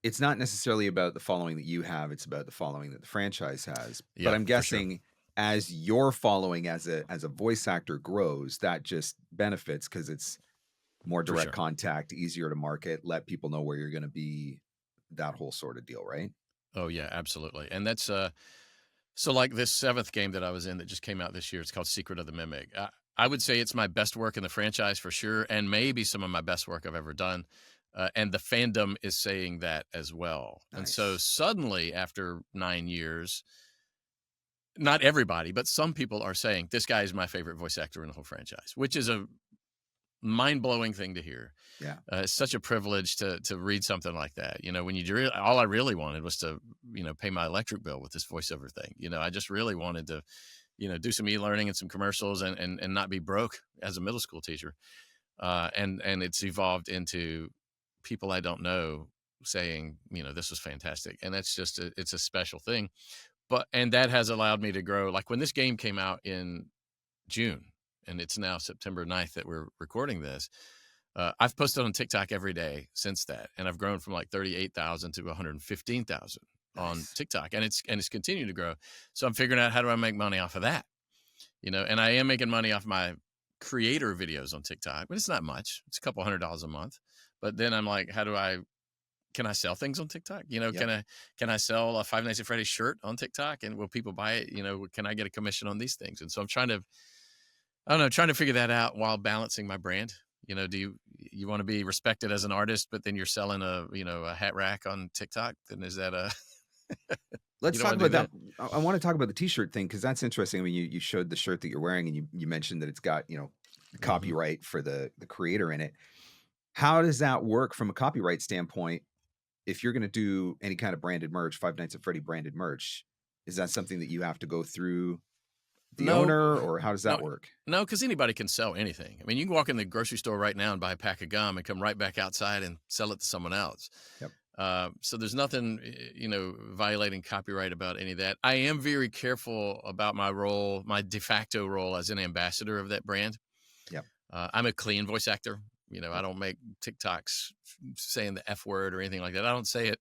it's not necessarily about the following that you have, it's about the following that the franchise has. But Yeah, I'm for sure. guessing as your following as a voice actor grows, that just benefits because it's more For direct sure. contact, easier to market, let people know where you're going to be, that whole sort of deal, right? Oh yeah, absolutely. And that's so like this 7th game that I was in that just came out this year. It's called Secret of the Mimic. I would say it's my best work in the franchise for sure, and maybe some of my best work I've ever done. And the fandom is saying that as well. And so Nice. suddenly, after 9 years, not everybody, but some people are saying this guy is my favorite voice actor in the whole franchise, which is a mind-blowing thing to hear. Yeah. It's such a privilege to read something like that. You know, when you all I really wanted was to, pay my electric bill with this voiceover thing. You know, I just really wanted to, do some e-learning and some commercials and not be broke as a middle school teacher. And it's evolved into people I don't know saying, this was fantastic. And that's just it's a special thing. And that has allowed me to grow. Like when this game came out in June, and it's now September 9th that we're recording this, I've posted on TikTok every day since that, and I've grown from like 38,000 to 115,000 on Nice. TikTok, and it's continuing to grow. So I'm figuring out how do I make money off of that, and I am making money off my creator videos on TikTok, but it's not much. It's a couple $100 a month. But then I'm like, can I sell things on TikTok? Yep. Can I sell a Five Nights at Freddy's shirt on TikTok, and will people buy it? Can I get a commission on these things? And so I'm trying to figure that out while balancing my brand. Do you want to be respected as an artist, but then you're selling a hat rack on TikTok? Then is that Let's you don't talk wanna about do that. I want to talk about the t-shirt thing because that's interesting. I mean, you showed the shirt that you're wearing and you mentioned that it's got, Mhm. copyright for the creator in it. How does that work from a copyright standpoint? If you're going to do any kind of branded merch, Five Nights at Freddy branded merch, is that something that you have to go through the No, owner, or how does no, that work? no, because anybody can sell anything. I mean, you can walk in the grocery store right now and buy a pack of gum and come right back outside and sell it to someone else. Yep. So there's nothing, violating copyright about any of that. I am very careful about my role, my de facto role as an ambassador of that brand. Yep. I'm a clean voice actor. I Yep. don't make TikToks saying the F word or anything like that. I don't say it.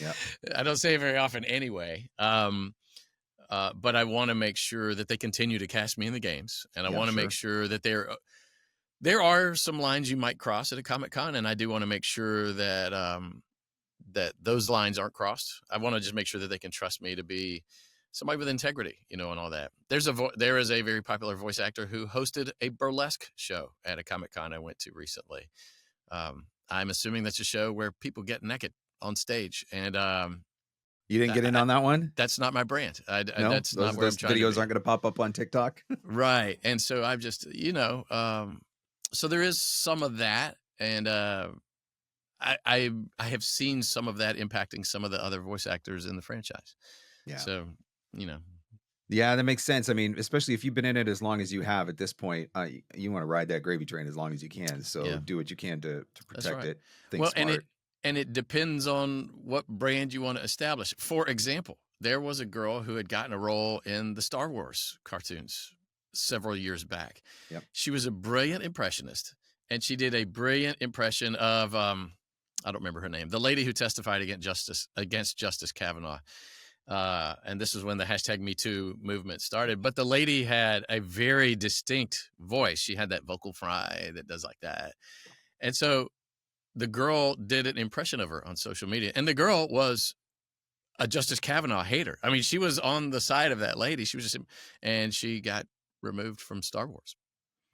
Yep. I don't say it very often anyway. But I want to make sure that they continue to cast me in the games, and I Yeah, want to make sure. sure that there are some lines you might cross at a Comic-Con, and I do want to make sure that that those lines aren't crossed. I want to just make sure that they can trust me to be somebody with integrity, and all that. There is a very popular voice actor who hosted a burlesque show at a Comic-Con I went to recently. I'm assuming that's a show where people get naked on stage, and You didn't get in on that one? that's not my brand. No, That's not those where I'm those trying to videos be. aren't going to pop up on TikTok. Right. And so I've just, so there is some of that. And I have seen some of that impacting some of the other voice actors in the franchise. Yeah. So, Yeah, that makes sense. I mean, especially if you've been in it as long as you have at this point, you want to ride that gravy train as long as you can. So yeah, do what you can to that's protect right. it. Think Well, smart. and it depends on what brand you want to establish. For example, there was a girl who had gotten a role in the Star Wars cartoons several years back. Yep. She was a brilliant impressionist, and she did a brilliant impression of I don't remember her name, the lady who testified against Justice Kavanaugh. And this is when the hashtag Me Too movement started. But the lady had a very distinct voice. She had that vocal fry that does like that. And so the girl did an impression of her on social media, and the girl was a Justice Kavanaugh hater. I mean, she was on the side of that lady. And she got removed from Star Wars.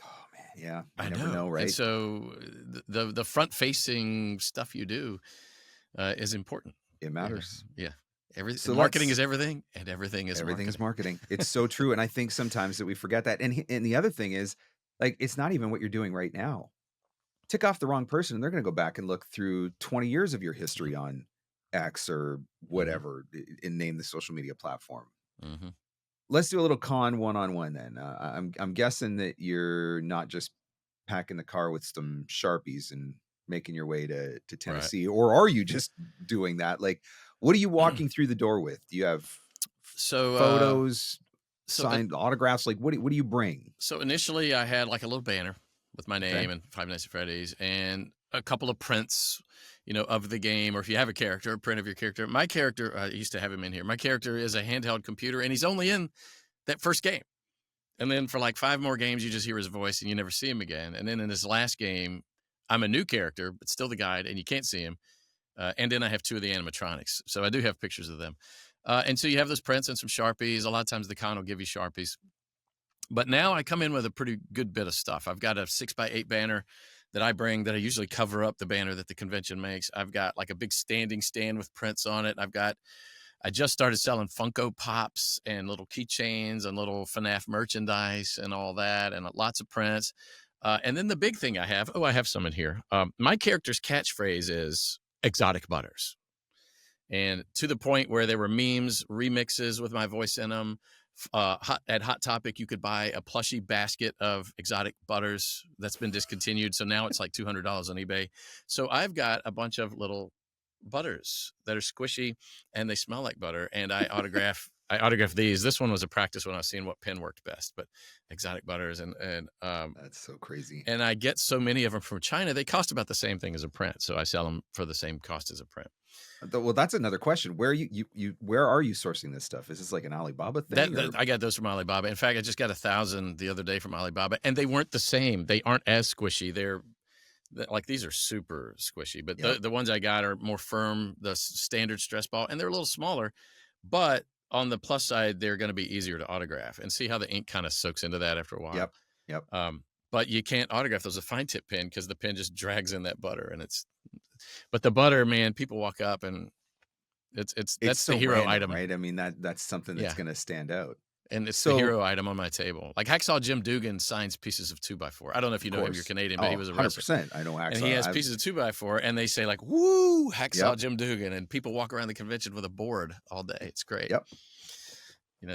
Oh man, yeah. I You never know, know. And right? so the front facing stuff you do is important. It matters. Yeah. So Marketing is everything, and everything is everything's marketing. marketing. It's so true. And I think sometimes that we forget that. And the other thing is, like, it's not even what you're doing right now. Tick off the wrong person, and they're going to go back and look through 20 years of your history on X or whatever, and name the social media platform. Mm-hmm. Let's do a little con one-on-one then. I'm guessing that you're not just packing the car with some Sharpies and making your way to Tennessee, or are you just doing that? Like, what are you walking through the door with? Do you have So photos? So, signed autographs? Like, what do you bring? so initially I had like a little banner with my Okay. name and Five Nights at Freddy's and a couple of prints, of the game, or if you have a character, a print of your character. My character, I used to have him in here. My character is a handheld computer, and he's only in that first game. And then for like 5 more games, you just hear his voice and you never see him again. And then in this last game, I'm a new character, but still the guide, and you can't see him. And then I have 2 of the animatronics. So I do have pictures of them. And so you have those prints and some Sharpies. A lot of times the con will give you Sharpies. But now I come in with a pretty good bit of stuff. I've got a 6x8 banner that I bring that I usually cover up the banner that the convention makes. I've got like a big standing stand with prints on it. I just started selling Funko Pops and little keychains and little FNAF merchandise and all that, and lots of prints. And then the big thing I have some in here. My character's catchphrase is exotic butters. And to the point where there were memes, remixes with my voice in them. At Hot Topic, you could buy a plushy basket of exotic butters that's been discontinued. So now it's like $200 on eBay. So I've got a bunch of little butters that are squishy and they smell like butter. And I autograph these. This one was a practice when I was seeing what pen worked best, but exotic butters and That's so crazy. and I get so many of them from China. They cost about the same thing as a print. So I sell them for the same cost as a print. Well, that's another question. Where where are you sourcing this stuff? Is this like an Alibaba thing? I got those from Alibaba. In fact, I just got 1,000 the other day from Alibaba, and they weren't the same. They aren't as squishy. They're like, these are super squishy, but Yep. the ones I got are more firm, the standard stress ball, and they're a little smaller. But on the plus side, they're going to be easier to autograph, and see how the ink kind of soaks into that after a while. Yep. But you can't autograph those with a fine tip pen because the pen just drags in that butter, and but the butter, man, people walk up and that's So the hero random, item, right? I mean, that's something that's yeah, going to stand out. and it's the So, hero item on my table. Like Hacksaw Jim Dugan signs pieces of 2x4. I don't know if you of know him, you're course. Canadian, but he Oh, was a wrestler, 100%. I know and he Hacksaw. has I've pieces of 2x4, and they say like, "Woo, Hacksaw Yep. Jim Dugan," and people walk around the convention with a board all day. It's great, Yep.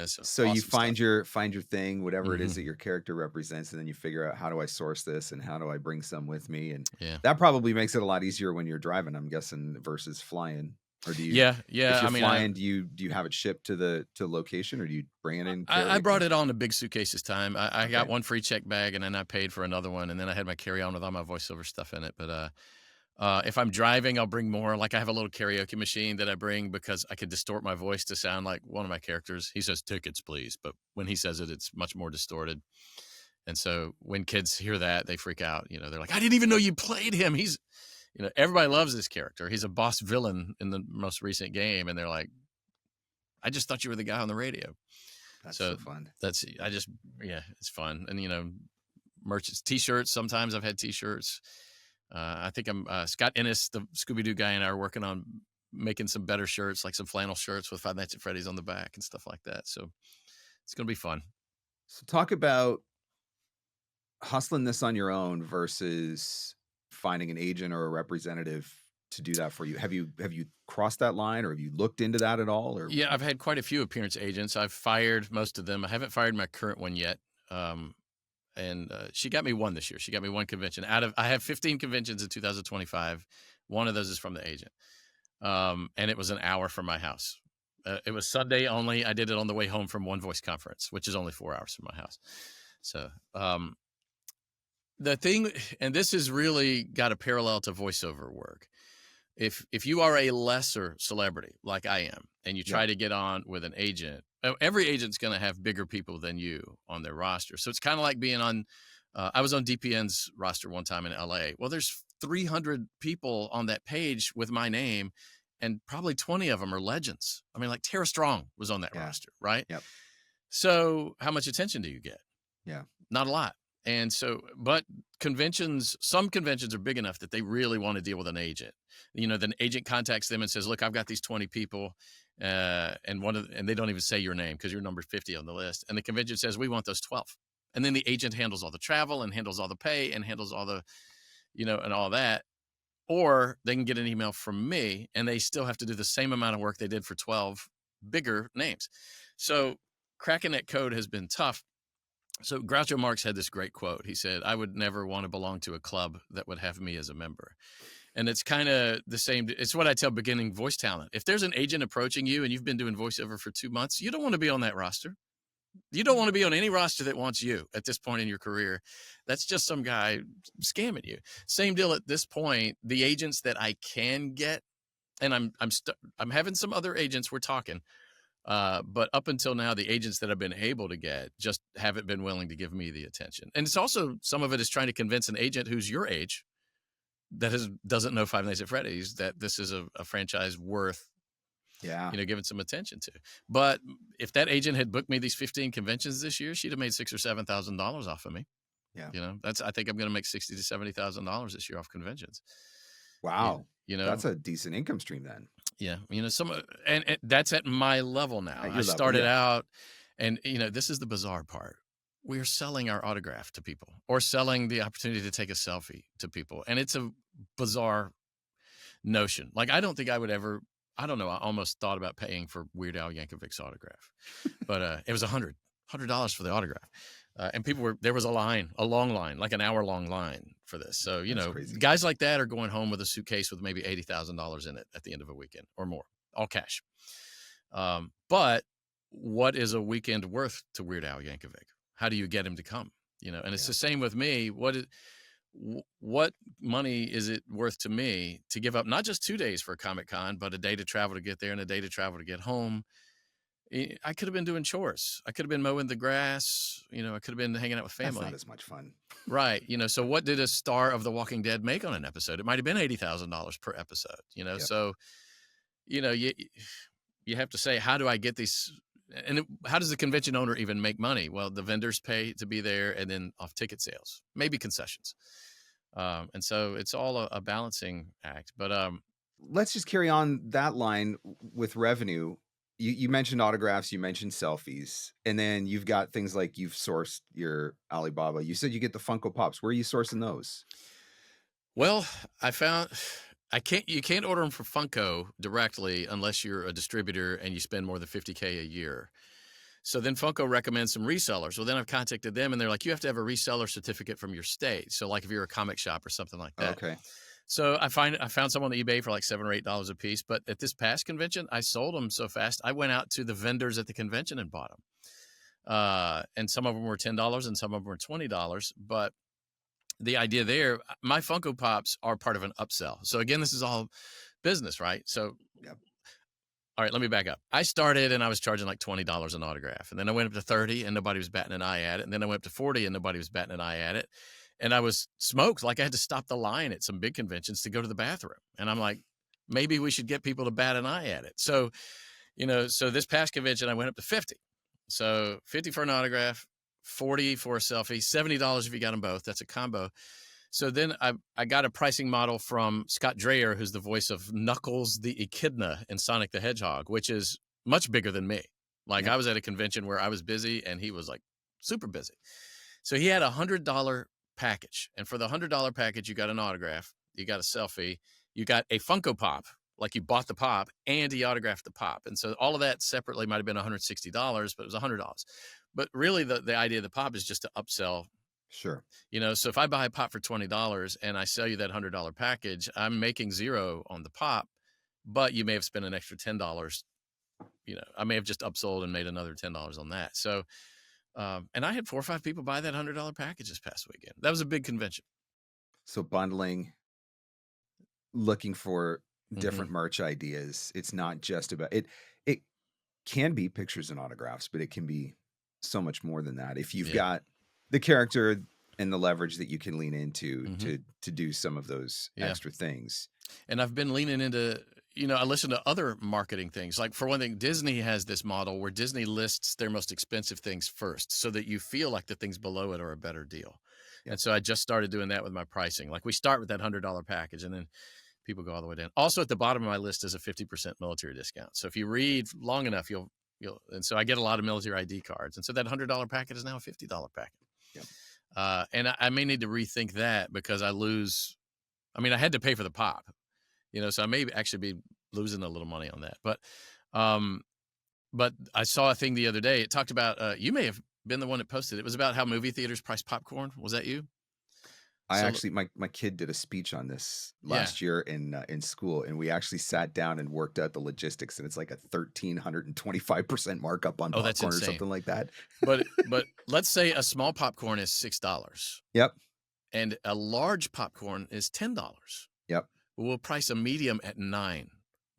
so So you awesome stuff. find your thing, whatever it is Hmm. that your character represents, and then you figure out, how do I source this and how do I bring some with me? And Yeah, that probably makes it a lot easier when you're driving, I'm guessing, versus flying. Or do you, yeah, if yeah. you're I mean, flying, do you have it shipped to the location, or do you bring it in, I carry it? brought it on in big suitcase this time. I got Okay. one free check bag, and then I paid for another one, and then I had my carry-on with all my voiceover stuff in it. But if I'm driving, I'll bring more. Like I have a little karaoke machine that I bring because I could distort my voice to sound like one of my characters. He says "tickets, please," but when he says it, it's much more distorted. And so when kids hear that, they freak out. They're like, "I didn't even know you played him." Everybody loves this character. He's a boss villain in the most recent game, and they're like, "I just thought you were the guy on the radio." That's So so fun. yeah, it's fun. And merch, t-shirts. Sometimes I've had t-shirts. I think I'm Scott Ennis, the Scooby-Doo guy, and I are working on making some better shirts, like some flannel shirts with Five Nights at Freddy's on the back and stuff like that. So it's gonna be fun. So talk about hustling this on your own versus finding an agent or a representative to do that for you. Have you crossed that line, or have you looked into that at all? Or Yeah, I've had quite a few appearance agents. I've fired most of them. I haven't fired my current one yet. And she got me one this year. She got me one convention I have 15 conventions in 2025. One of those is from the agent. And it was an hour from my house. It was Sunday only. I did it on the way home from One Voice Conference, which is only 4 hours from my house. So the thing, and this has really got a parallel to voiceover work. If you are a lesser celebrity like I am, and you try Yep. to get on with an agent, every agent's going to have bigger people than you on their roster. So it's kind of like being on. I was on DPN's roster one time in LA. Well, there's 300 people on that page with my name, and probably 20 of them are legends. I mean, like Tara Strong was on that Yeah. roster, right? Yep. So how much attention do you get? Yeah. Not a lot. And so, but some conventions are big enough that they really want to deal with an agent. Then the agent contacts them and says, "Look, I've got these 20 people, and they don't even say your name because you're number 50 on the list." And the convention says, "We want those 12." And then the agent handles all the travel and handles all the pay and handles all the, and all that. Or they can get an email from me, and they still have to do the same amount of work they did for 12 bigger names. So cracking that code has been tough. So Groucho Marx had this great quote. He said, "I would never want to belong to a club that would have me as a member." And it's kind of the same. It's what I tell beginning voice talent. If there's an agent approaching you and you've been doing voiceover for 2 months, you don't want to be on that roster. You don't want to be on any roster that wants you at this point in your career. That's just some guy scamming you. Same deal at this point. The agents that I can get, and I'm having some other agents we're talking, but up until now, the agents that I've been able to get just haven't been willing to give me the attention. And it's also, some of it is trying to convince an agent who's your age that doesn't know Five Nights at Freddy's that this is a franchise worth, giving some attention to. But if that agent had booked me these 15 conventions this year, she'd have made $6,000 or $7,000 off of me. Yeah. I think I'm going to make $60,000 to $70,000 this year off conventions. Wow. That's a decent income stream then. Yeah. And that's at my level now. I started out, and this is the bizarre part. We're selling our autograph to people, or selling the opportunity to take a selfie to people. And it's a bizarre notion. Like, I don't think I would ever, I don't know. I almost thought about paying for Weird Al Yankovic's autograph, but it was $100 for the autograph. And there was a long line, like an hour-long line for this. So, guys like that are going home with a suitcase with maybe $80,000 in it at the end of a weekend or more, all cash. But what is a weekend worth to Weird Al Yankovic? How do you get him to come? And it's the same with me. What money is it worth to me to give up not just 2 days for a Comic-Con, but a day to travel to get there and a day to travel to get home? I could have been doing chores. I could have been mowing the grass. I could have been hanging out with family. That's not as much fun. Right. So what did a star of The Walking Dead make on an episode? It might have been $80,000 per episode, So, you have to say, how do I get these? And how does the convention owner even make money? Well, the vendors pay to be there, and then off ticket sales, maybe concessions. And so it's all a balancing act. But let's just carry on that line with revenue. You mentioned autographs, you mentioned selfies, and then you've got things like you've sourced your Alibaba. You said you get the Funko Pops. Where are you sourcing those? Well, I found you can't order them for Funko directly unless you're a distributor and you spend more than $50K a year. So then Funko recommends some resellers. Well, then I've contacted them, and they're like, you have to have a reseller certificate from your state. So like if you're a comic shop or something like that. Okay. So I found some on eBay for like $7 or $8 a piece. But at this past convention, I sold them so fast, I went out to the vendors at the convention and bought them. And some of them were $10 and some of them were $20. But the idea there, my Funko Pops are part of an upsell. So again, this is all business, right? So, yep. All right, let me back up. I started and I was charging like $20 an autograph. And then I went up to 30 and nobody was batting an eye at it. And then I went up to 40 and nobody was batting an eye at it. And I was smoked. Like, I had to stop the line at some big conventions to go to the bathroom. And I'm like, maybe we should get people to bat an eye at it. So, so this past convention, I went up to 50. So 50 for an autograph, 40 for a selfie, $70 if you got them both. That's a combo. So then I got a pricing model from Scott Dreyer, who's the voice of Knuckles the Echidna in Sonic the Hedgehog, which is much bigger than me. Like, I was at a convention where I was busy and he was like super busy. So he had $100 package. And for the $100 package, you got an autograph, you got a selfie, you got a Funko Pop, like you bought the pop and he autographed the pop. And so all of that separately might've been $160, but it was $100. But really the idea of the pop is just to upsell. Sure. So if I buy a pop for $20 and I sell you that $100 package, I'm making $0 on the pop, but you may have spent an extra $10. I may have just upsold and made another $10 on that. So, and I had 4 or 5 people buy that $100 package this past weekend. That was a big convention. So bundling, looking for different merch ideas. It's not just about it. It can be pictures and autographs, but it can be so much more than that. If you've got the character and the leverage that you can lean into to do some of those extra things. And I've been leaning into, I listen to other marketing things. Like, for one thing, Disney has this model where Disney lists their most expensive things first so that you feel like the things below it are a better deal. Yep. And so I just started doing that with my pricing. Like, we start with that $100 package and then people go all the way down. Also at the bottom of my list is a 50% military discount. So if you read long enough, and so I get a lot of military ID cards. And so that $100 packet is now a $50 packet. Yep. And I may need to rethink that because I had to pay for the pop, so I may actually be losing a little money on that. But I saw a thing the other day. It talked about, you may have been the one that posted it. It was about how movie theaters price popcorn. Was that you? I So actually, my kid did a speech on this yeah. last year in school, and we actually sat down and worked out the logistics, and it's like a 1,325% markup on Oh, that's popcorn or insane. something like that. But let's say a small popcorn is $6 Yep, and a large popcorn is $10. yep, We'll price a medium at 9.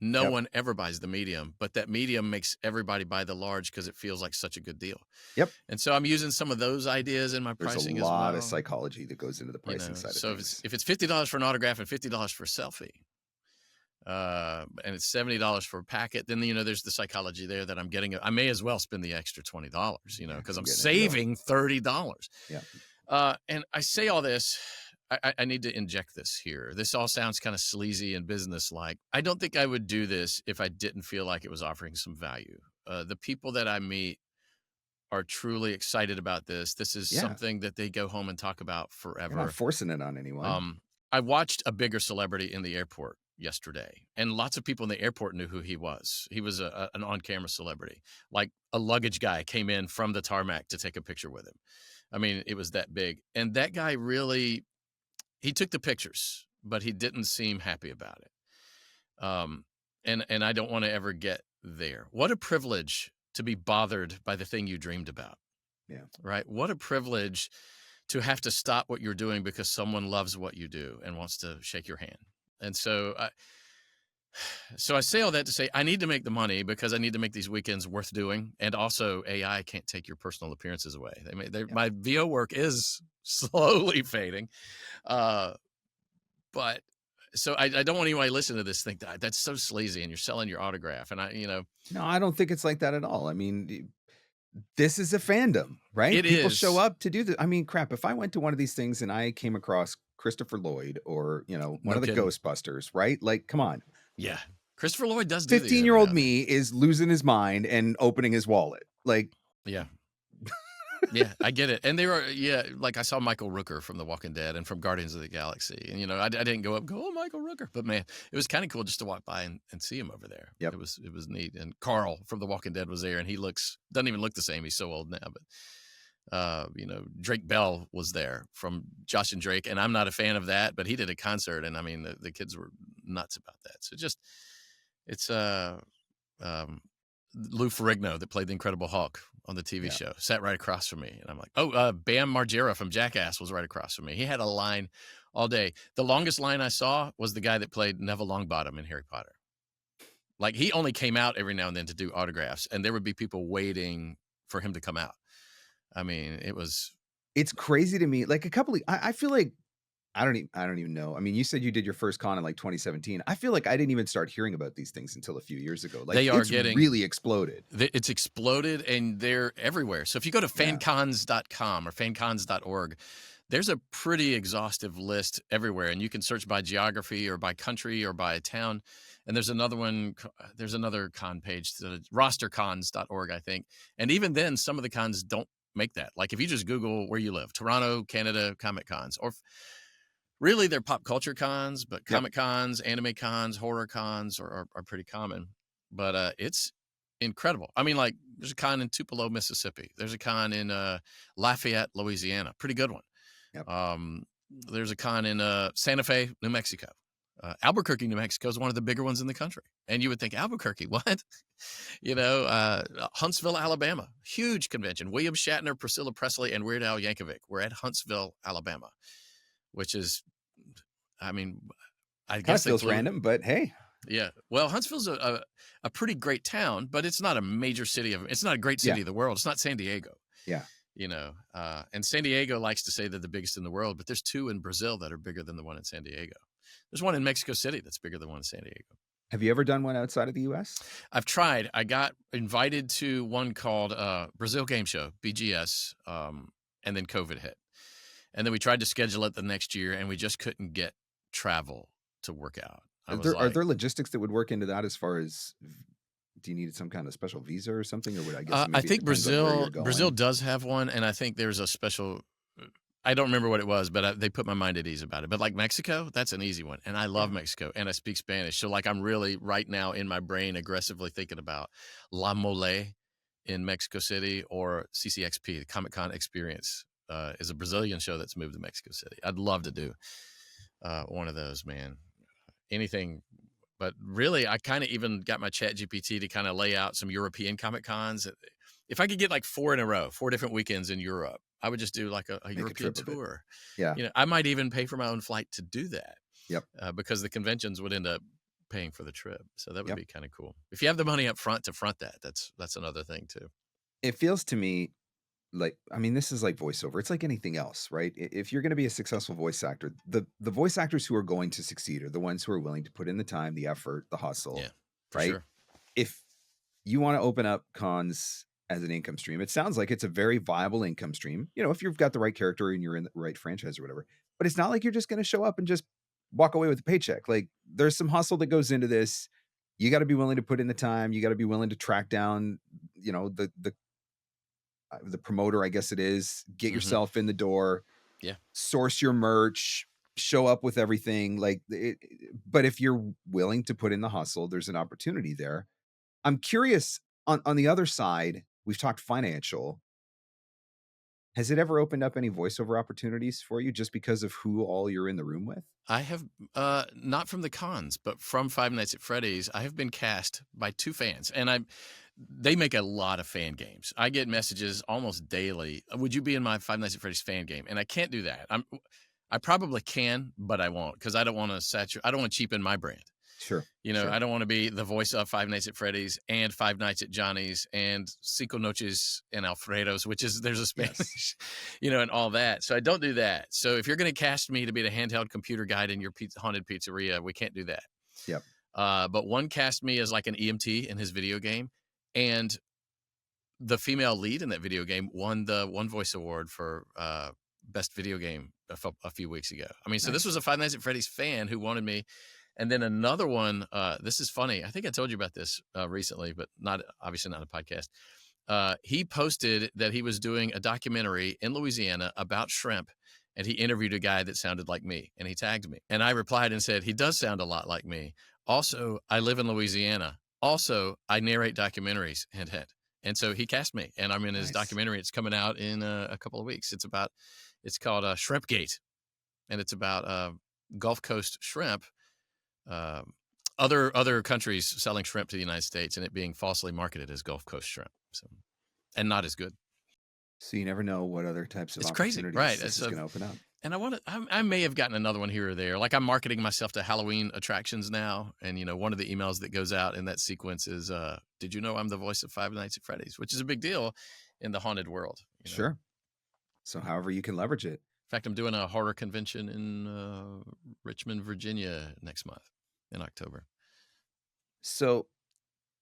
No yep, one ever buys the medium, but that medium makes everybody buy the large because it feels like such a good deal. yep. And so I'm using some of those ideas in my There's a pricing as lot of well. psychology that goes into the pricing side of So things. if it's $50 for an autograph and $50 for a selfie, and it's $70 for a packet, then there's the psychology there that I'm getting. I may as well spend the extra $20, because I'm getting a deal. saving $30. Yeah. And I say all this. I need to inject this here. This all sounds kind of sleazy and business-like. I don't think I would do this if I didn't feel like it was offering some value. The people that I meet are truly excited about this. This is Yeah. something that they go home and talk about You're forever. not forcing it on anyone. I watched a bigger celebrity in the airport yesterday, and lots of people in the airport knew who he was. He was an on-camera celebrity. Like a luggage guy came in from the tarmac to take a picture with him. I mean, it was that big. And that guy really, he took the pictures, but he didn't seem happy about it. And I don't want to ever get there. What a privilege to be bothered by the thing you dreamed about. Yeah. Right? What a privilege to have to stop what you're doing because someone loves what you do and wants to shake your hand. And so I say all that to say I need to make the money because I need to make these weekends worth doing. And also AI can't take your personal appearances away. My VO work is slowly fading. But so I don't want anybody listening to this think that that's so sleazy and you're selling your autograph. And No, I don't think it's like that at all. I mean, this is a fandom, right? It People is. show up to do this. I mean, crap, if I went to one of these things and I came across Christopher Lloyd or, one of the kidding. Ghostbusters, right? Like, come on. Yeah. Christopher Lloyd does do 15-year-old me is losing his mind and opening his wallet. Like, yeah. Yeah, I get it. And they were, like I saw Michael Rooker from The Walking Dead and from Guardians of the Galaxy. And, I didn't go up and go, oh, Michael Rooker. But, man, it was kind of cool just to walk by and see him over there. Yep. It was neat. And Carl from The Walking Dead was there, and he doesn't even look the same. He's so old now. But, Drake Bell was there from Josh and Drake. And I'm not a fan of that, but he did a concert. And, I mean, the kids were nuts about that. So it's Lou Ferrigno that played the Incredible Hulk on the TV show sat right across from me. And I'm like, Bam Margera from Jackass was right across from me. He had a line all day. The longest line I saw was the guy that played Neville Longbottom in Harry Potter. Like he only came out every now and then to do autographs, and there would be people waiting for him to come out. I mean, it's crazy to me. Like I feel like I don't even know. I mean, you said you did your first con in like 2017. I feel like I didn't even start hearing about these things until a few years ago. Like it's really exploded. It's exploded and they're everywhere. So if you go to fancons.com or fancons.org, there's a pretty exhaustive list everywhere. And you can search by geography or by country or by town. And there's another con page, rostercons.org, I think. And even then, some of the cons don't make that. Like if you just Google where you live, Toronto, Canada, Comic Cons, or really, they're pop culture cons, but comic cons, anime cons, horror cons are pretty common. But it's incredible. I mean, like, there's a con in Tupelo, Mississippi. There's a con in Lafayette, Louisiana. Pretty good one. Yep. There's a con in Santa Fe, New Mexico. Albuquerque, New Mexico is one of the bigger ones in the country. And you would think, Albuquerque, what? Huntsville, Alabama. Huge convention. William Shatner, Priscilla Presley, and Weird Al Yankovic were at Huntsville, Alabama. Which is, I mean, I guess that feels random, but hey. Yeah. Well, Huntsville's a pretty great town, but it's not a major city it's not a great city of the world. It's not San Diego. Yeah. And San Diego likes to say they're the biggest in the world, but there's 2 in Brazil that are bigger than the one in San Diego. There's one in Mexico City that's bigger than one in San Diego. Have you ever done one outside of the U.S.? I've tried. I got invited to one called Brazil Game Show, BGS, and then COVID hit. And then we tried to schedule it the next year, and we just couldn't get travel to work out. Are there logistics that would work into that as far as, do you need some kind of special visa or something? Or would I guess I think Brazil does have one, and I think there's a special, I don't remember what it was, but they put my mind at ease about it. But like Mexico, that's an easy one. And I love Mexico, and I speak Spanish. So like I'm really right now in my brain aggressively thinking about La Mole in Mexico City or CCXP, the Comic-Con experience is a Brazilian show that's moved to Mexico City. I'd love to do one of those, man. Anything. But really, I kind of even got my Chat GPT to kind of lay out some European Comic Cons. If I could get like 4 in a row, 4 different weekends in Europe, I would just do like a European tour. Yeah. I might even pay for my own flight to do that. Yep. Because the conventions would end up paying for the trip. So that would be kind of cool. If you have the money up front to front that, that's another thing too. It feels to me like, I mean, this is like voiceover. It's like anything else, right? If you're going to be a successful voice actor, the voice actors who are going to succeed are the ones who are willing to put in the time, the effort, the hustle. Yeah, for right? sure. If you want to open up cons as an income stream, it sounds like it's a very viable income stream. If you've got the right character and you're in the right franchise or whatever. But it's not like you're just going to show up and just walk away with a paycheck. Like, there's some hustle that goes into this. You got to be willing to put in the time. You got to be willing to track down, the promoter, I guess it is, get yourself in the door, source your merch, show up with everything. But if you're willing to put in the hustle, there's an opportunity there. I'm curious on the other side, we've talked financial. Has it ever opened up any voiceover opportunities for you just because of who all you're in the room with? I have, not from the cons, but from Five Nights at Freddy's, I have been cast by 2 fans, and they make a lot of fan games. I get messages almost daily. Would you be in my Five Nights at Freddy's fan game? And I can't do that. I probably can, but I won't, because I don't want to I don't want to cheapen my brand. Sure. I don't want to be the voice of Five Nights at Freddy's and Five Nights at Johnny's and Cinco Noches and Alfredo's, there's a Spanish, and all that. So I don't do that. So if you're going to cast me to be the handheld computer guide in your haunted pizzeria, we can't do that. Yep. But one cast me as like an EMT in his video game, and the female lead in that video game won the One Voice Award for best video game a few weeks ago. I mean, so this was a Five Nights at Freddy's fan who wanted me. And then another one, this is funny. I think I told you about this recently, but obviously not a podcast. He posted that he was doing a documentary in Louisiana about shrimp, and he interviewed a guy that sounded like me, and he tagged me. And I replied and said, he does sound a lot like me. Also, I live in Louisiana. Also, I narrate documentaries, hint, hint. And so he cast me, and I'm in his documentary. It's coming out in a couple of weeks. It's called Shrimpgate, and it's about Gulf Coast shrimp. Other countries selling shrimp to the United States and it being falsely marketed as Gulf Coast shrimp, and not as good. So you never know what other types of opportunities crazy, right? This is going to open up. And I may have gotten another one here or there. Like, I'm marketing myself to Halloween attractions now, and one of the emails that goes out in that sequence is, "Did you know I'm the voice of Five Nights at Freddy's?" Which is a big deal in the haunted world. Sure. So however you can leverage it. In fact, I'm doing a horror convention in Richmond, Virginia next month in October. So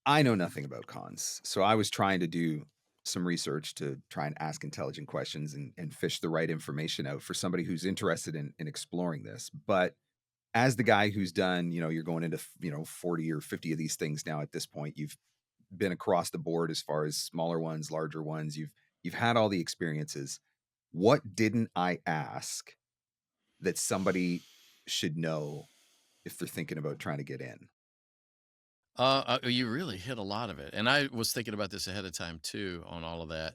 I know nothing about cons. So I was trying to do some research to try and ask intelligent questions and fish the right information out for somebody who's interested in exploring this. But as the guy who's done, you're going into, 40 or 50 of these things now at this point, you've been across the board as far as smaller ones, larger ones. You've had all the experiences. What didn't I ask that somebody should know if they're thinking about trying to get in? You really hit a lot of it. And I was thinking about this ahead of time too, on all of that.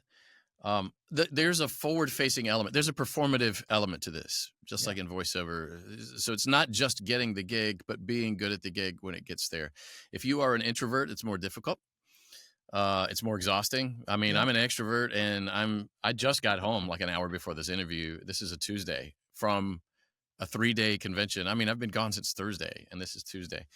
There's a forward-facing element. There's a performative element to this, just like in voiceover. So it's not just getting the gig, but being good at the gig when it gets there. If you are an introvert, it's more difficult. It's more exhausting. I mean, I'm an extrovert, and I just got home like an hour before this interview. This is a Tuesday from a 3-day convention. I mean, I've been gone since Thursday, and this is Tuesday.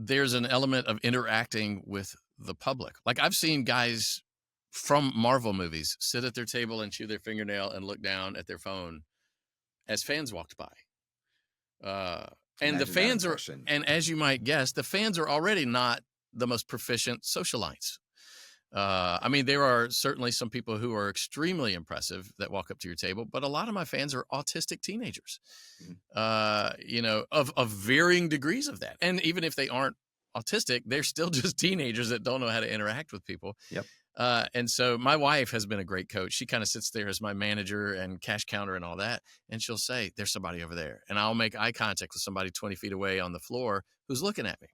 There's an element of interacting with the public. Like, I've seen guys from Marvel movies sit at their table and chew their fingernail and look down at their phone as fans walked by. And the fans are, and as you might guess, the fans are already not the most proficient socialites. I mean, there are certainly some people who are extremely impressive that walk up to your table, but a lot of my fans are autistic teenagers, of varying degrees of that. And even if they aren't autistic, they're still just teenagers that don't know how to interact with people. Yep. And so my wife has been a great coach. She kind of sits there as my manager and cash counter and all that. And she'll say, "There's somebody over there." And I'll make eye contact with somebody 20 feet away on the floor who's looking at me.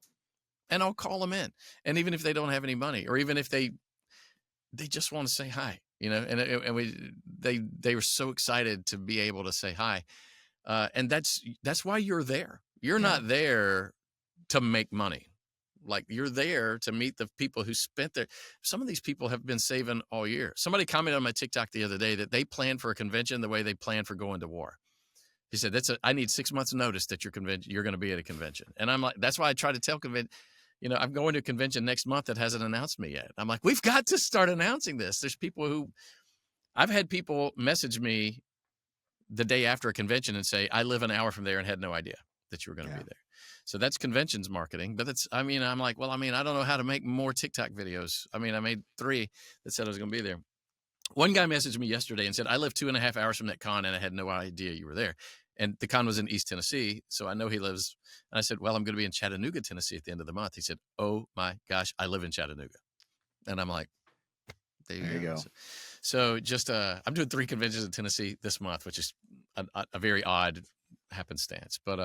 And I'll call them in. And even if they don't have any money, or even if they just want to say hi, and they were so excited to be able to say hi. And that's why you're there. You're not there to make money. Like, you're there to meet the people who spent their, some of these people have been saving all year. Somebody commented on my TikTok the other day that they plan for a convention the way they plan for going to war. He said, I need 6 months notice that you're going to be at a convention. And I'm like, that's why I try to tell I'm going to a convention next month that hasn't announced me yet. I'm like, we've got to start announcing this. There's people I've had people message me the day after a convention and say, I live an hour from there and had no idea that you were going to be there. So that's conventions marketing. But I'm like, well, I don't know how to make more TikTok videos. I made 3 that said I was going to be there. One guy messaged me yesterday and said, I live 2.5 hours from that con and I had no idea you were there. And the con was in East Tennessee. So I know he lives. And I said, well, I'm going to be in Chattanooga, Tennessee at the end of the month. He said, oh my gosh, I live in Chattanooga. And I'm like, there you go. So just, I'm doing 3 conventions in Tennessee this month, which is a very odd happenstance, but,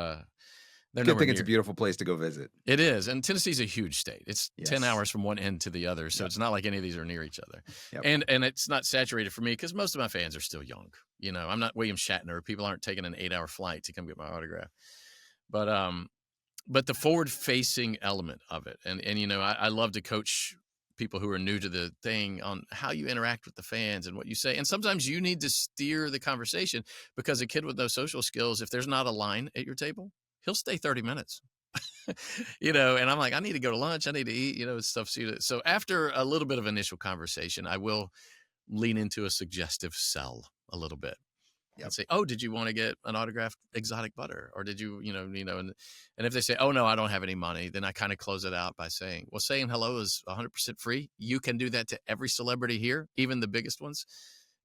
I think it's a beautiful place to go visit. It is. And Tennessee's a huge state. It's 10 hours from one end to the other. So it's not like any of these are near each other. And it's not saturated for me because most of my fans are still young. I'm not William Shatner. People aren't taking an 8-hour flight to come get my autograph. But the forward facing element of it. And I love to coach people who are new to the thing on how you interact with the fans and what you say. And sometimes you need to steer the conversation because a kid with no social skills, if there's not a line at your table, he'll stay 30 minutes, and I'm like, I need to go to lunch. I need to eat, stuff. So after a little bit of initial conversation, I will lean into a suggestive sell a little bit and say, oh, did you want to get an autographed exotic butter? Or did you, and if they say, oh no, I don't have any money, then I kind of close it out by saying, well, saying hello is 100% free. You can do that to every celebrity here, even the biggest ones.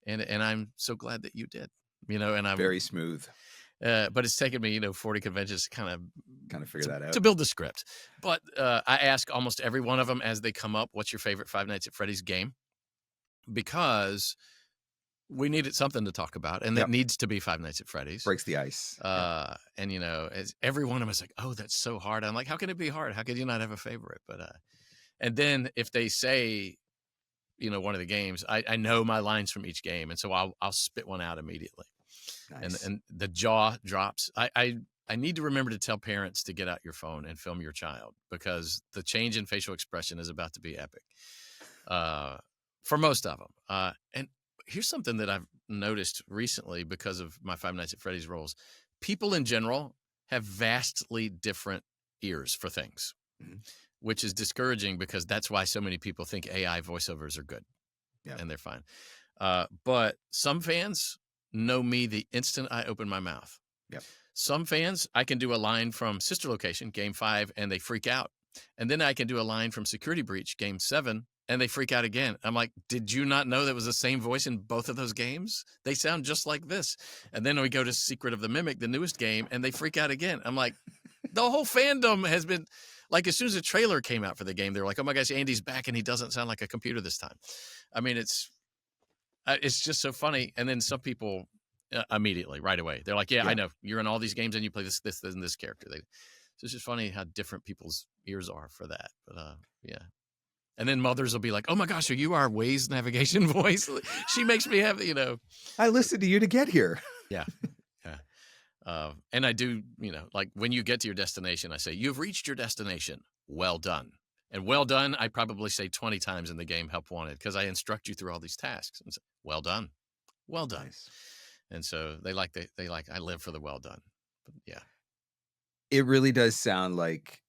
And I'm so glad that you did, and I'm very smooth. But it's taken me, 40 conventions to kind of figure that out, to build the script. But I ask almost every one of them as they come up, what's your favorite Five Nights at Freddy's game? Because we needed something to talk about, and that needs to be Five Nights at Freddy's. Breaks the ice. And, as every one of them is like, oh, that's so hard. I'm like, how can it be hard? How could you not have a favorite? But and then if they say, one of the games, I know my lines from each game, and so I'll spit one out immediately. Nice. And the jaw drops. I need to remember to tell parents to get out your phone and film your child because the change in facial expression is about to be epic for most of them. And here's something that I've noticed recently because of my Five Nights at Freddy's roles. People in general have vastly different ears for things, which is discouraging because that's why so many people think AI voiceovers are good and they're fine. But some fans know me the instant I open my mouth. Some fans, I can do a line from Sister Location, Game 5, and they freak out. And then I can do a line from Security Breach, Game 7, and they freak out again. I'm like, did you not know that was the same voice in both of those games? They sound just like this. And then we go to Secret of the Mimic, the newest game, and they freak out again. I'm like, the whole fandom has been, like, as soon as a trailer came out for the game, they were like, oh my gosh, Andy's back, and he doesn't sound like a computer this time. It's just so funny. And then some people immediately, right away, they're like, yeah, I know you're in all these games and you play this, and this character. So it's just funny how different people's ears are for that. But and then mothers will be like, oh my gosh, are you our Waze navigation voice? She makes me have, I listened to you to get here. Yeah. And I do, like when you get to your destination, I say, you've reached your destination. Well done. And well done, I probably say 20 times in the game, help wanted, because I instruct you through all these tasks. And say, well done. Well done. Nice. And so they like, I live for the well done. But yeah. It really does sound like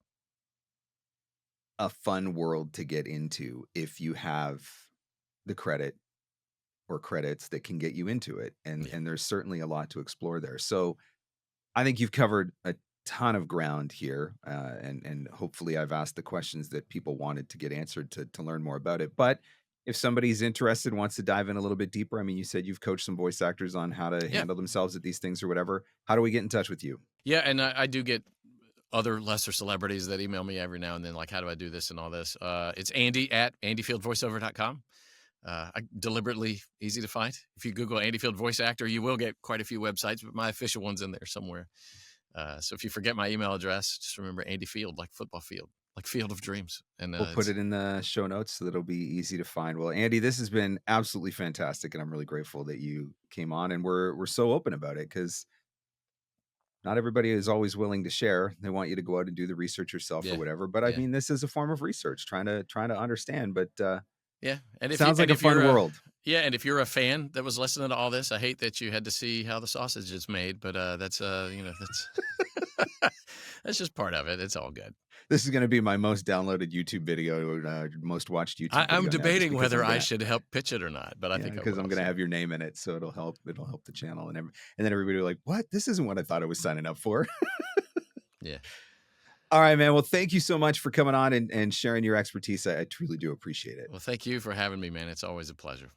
a fun world to get into if you have the credit or credits that can get you into it. And there's certainly a lot to explore there. So I think you've covered a ton of ground here. And hopefully I've asked the questions that people wanted to get answered to learn more about it. But if somebody's interested, wants to dive in a little bit deeper, you said you've coached some voice actors on how to handle themselves at these things or whatever. How do we get in touch with you? Yeah. And I do get other lesser celebrities that email me every now and then, like, how do I do this and all this? It's Andy at andyfieldvoiceover.com. Deliberately easy to find. If you Google Andy Field voice actor, you will get quite a few websites, but my official one's in there somewhere. So if you forget my email address, just remember Andy Field, like football field. like Field of Dreams. And We'll put it in the show notes so that it'll be easy to find. Well, Andy, this has been absolutely fantastic, and I'm really grateful that you came on, and we're so open about it because not everybody is always willing to share. They want you to go out and do the research yourself or whatever. But I mean, this is a form of research, trying to understand. But yeah, and if sounds like a fun world. Yeah, and if you're a fan that was listening to all this, I hate that you had to see how the sausage is made, but that's that's that's just part of it. It's all good. This is going to be my most downloaded YouTube video, most watched YouTube video. I'm debating whether I should help pitch it or not, but I think because I'm going to have your name in it, so it'll help the channel, and then everybody will be like, what? This isn't what I thought I was signing up for. Yeah. All right, man. Well, thank you so much for coming on and sharing your expertise. I truly do appreciate it. Well, thank you for having me, man. It's always a pleasure.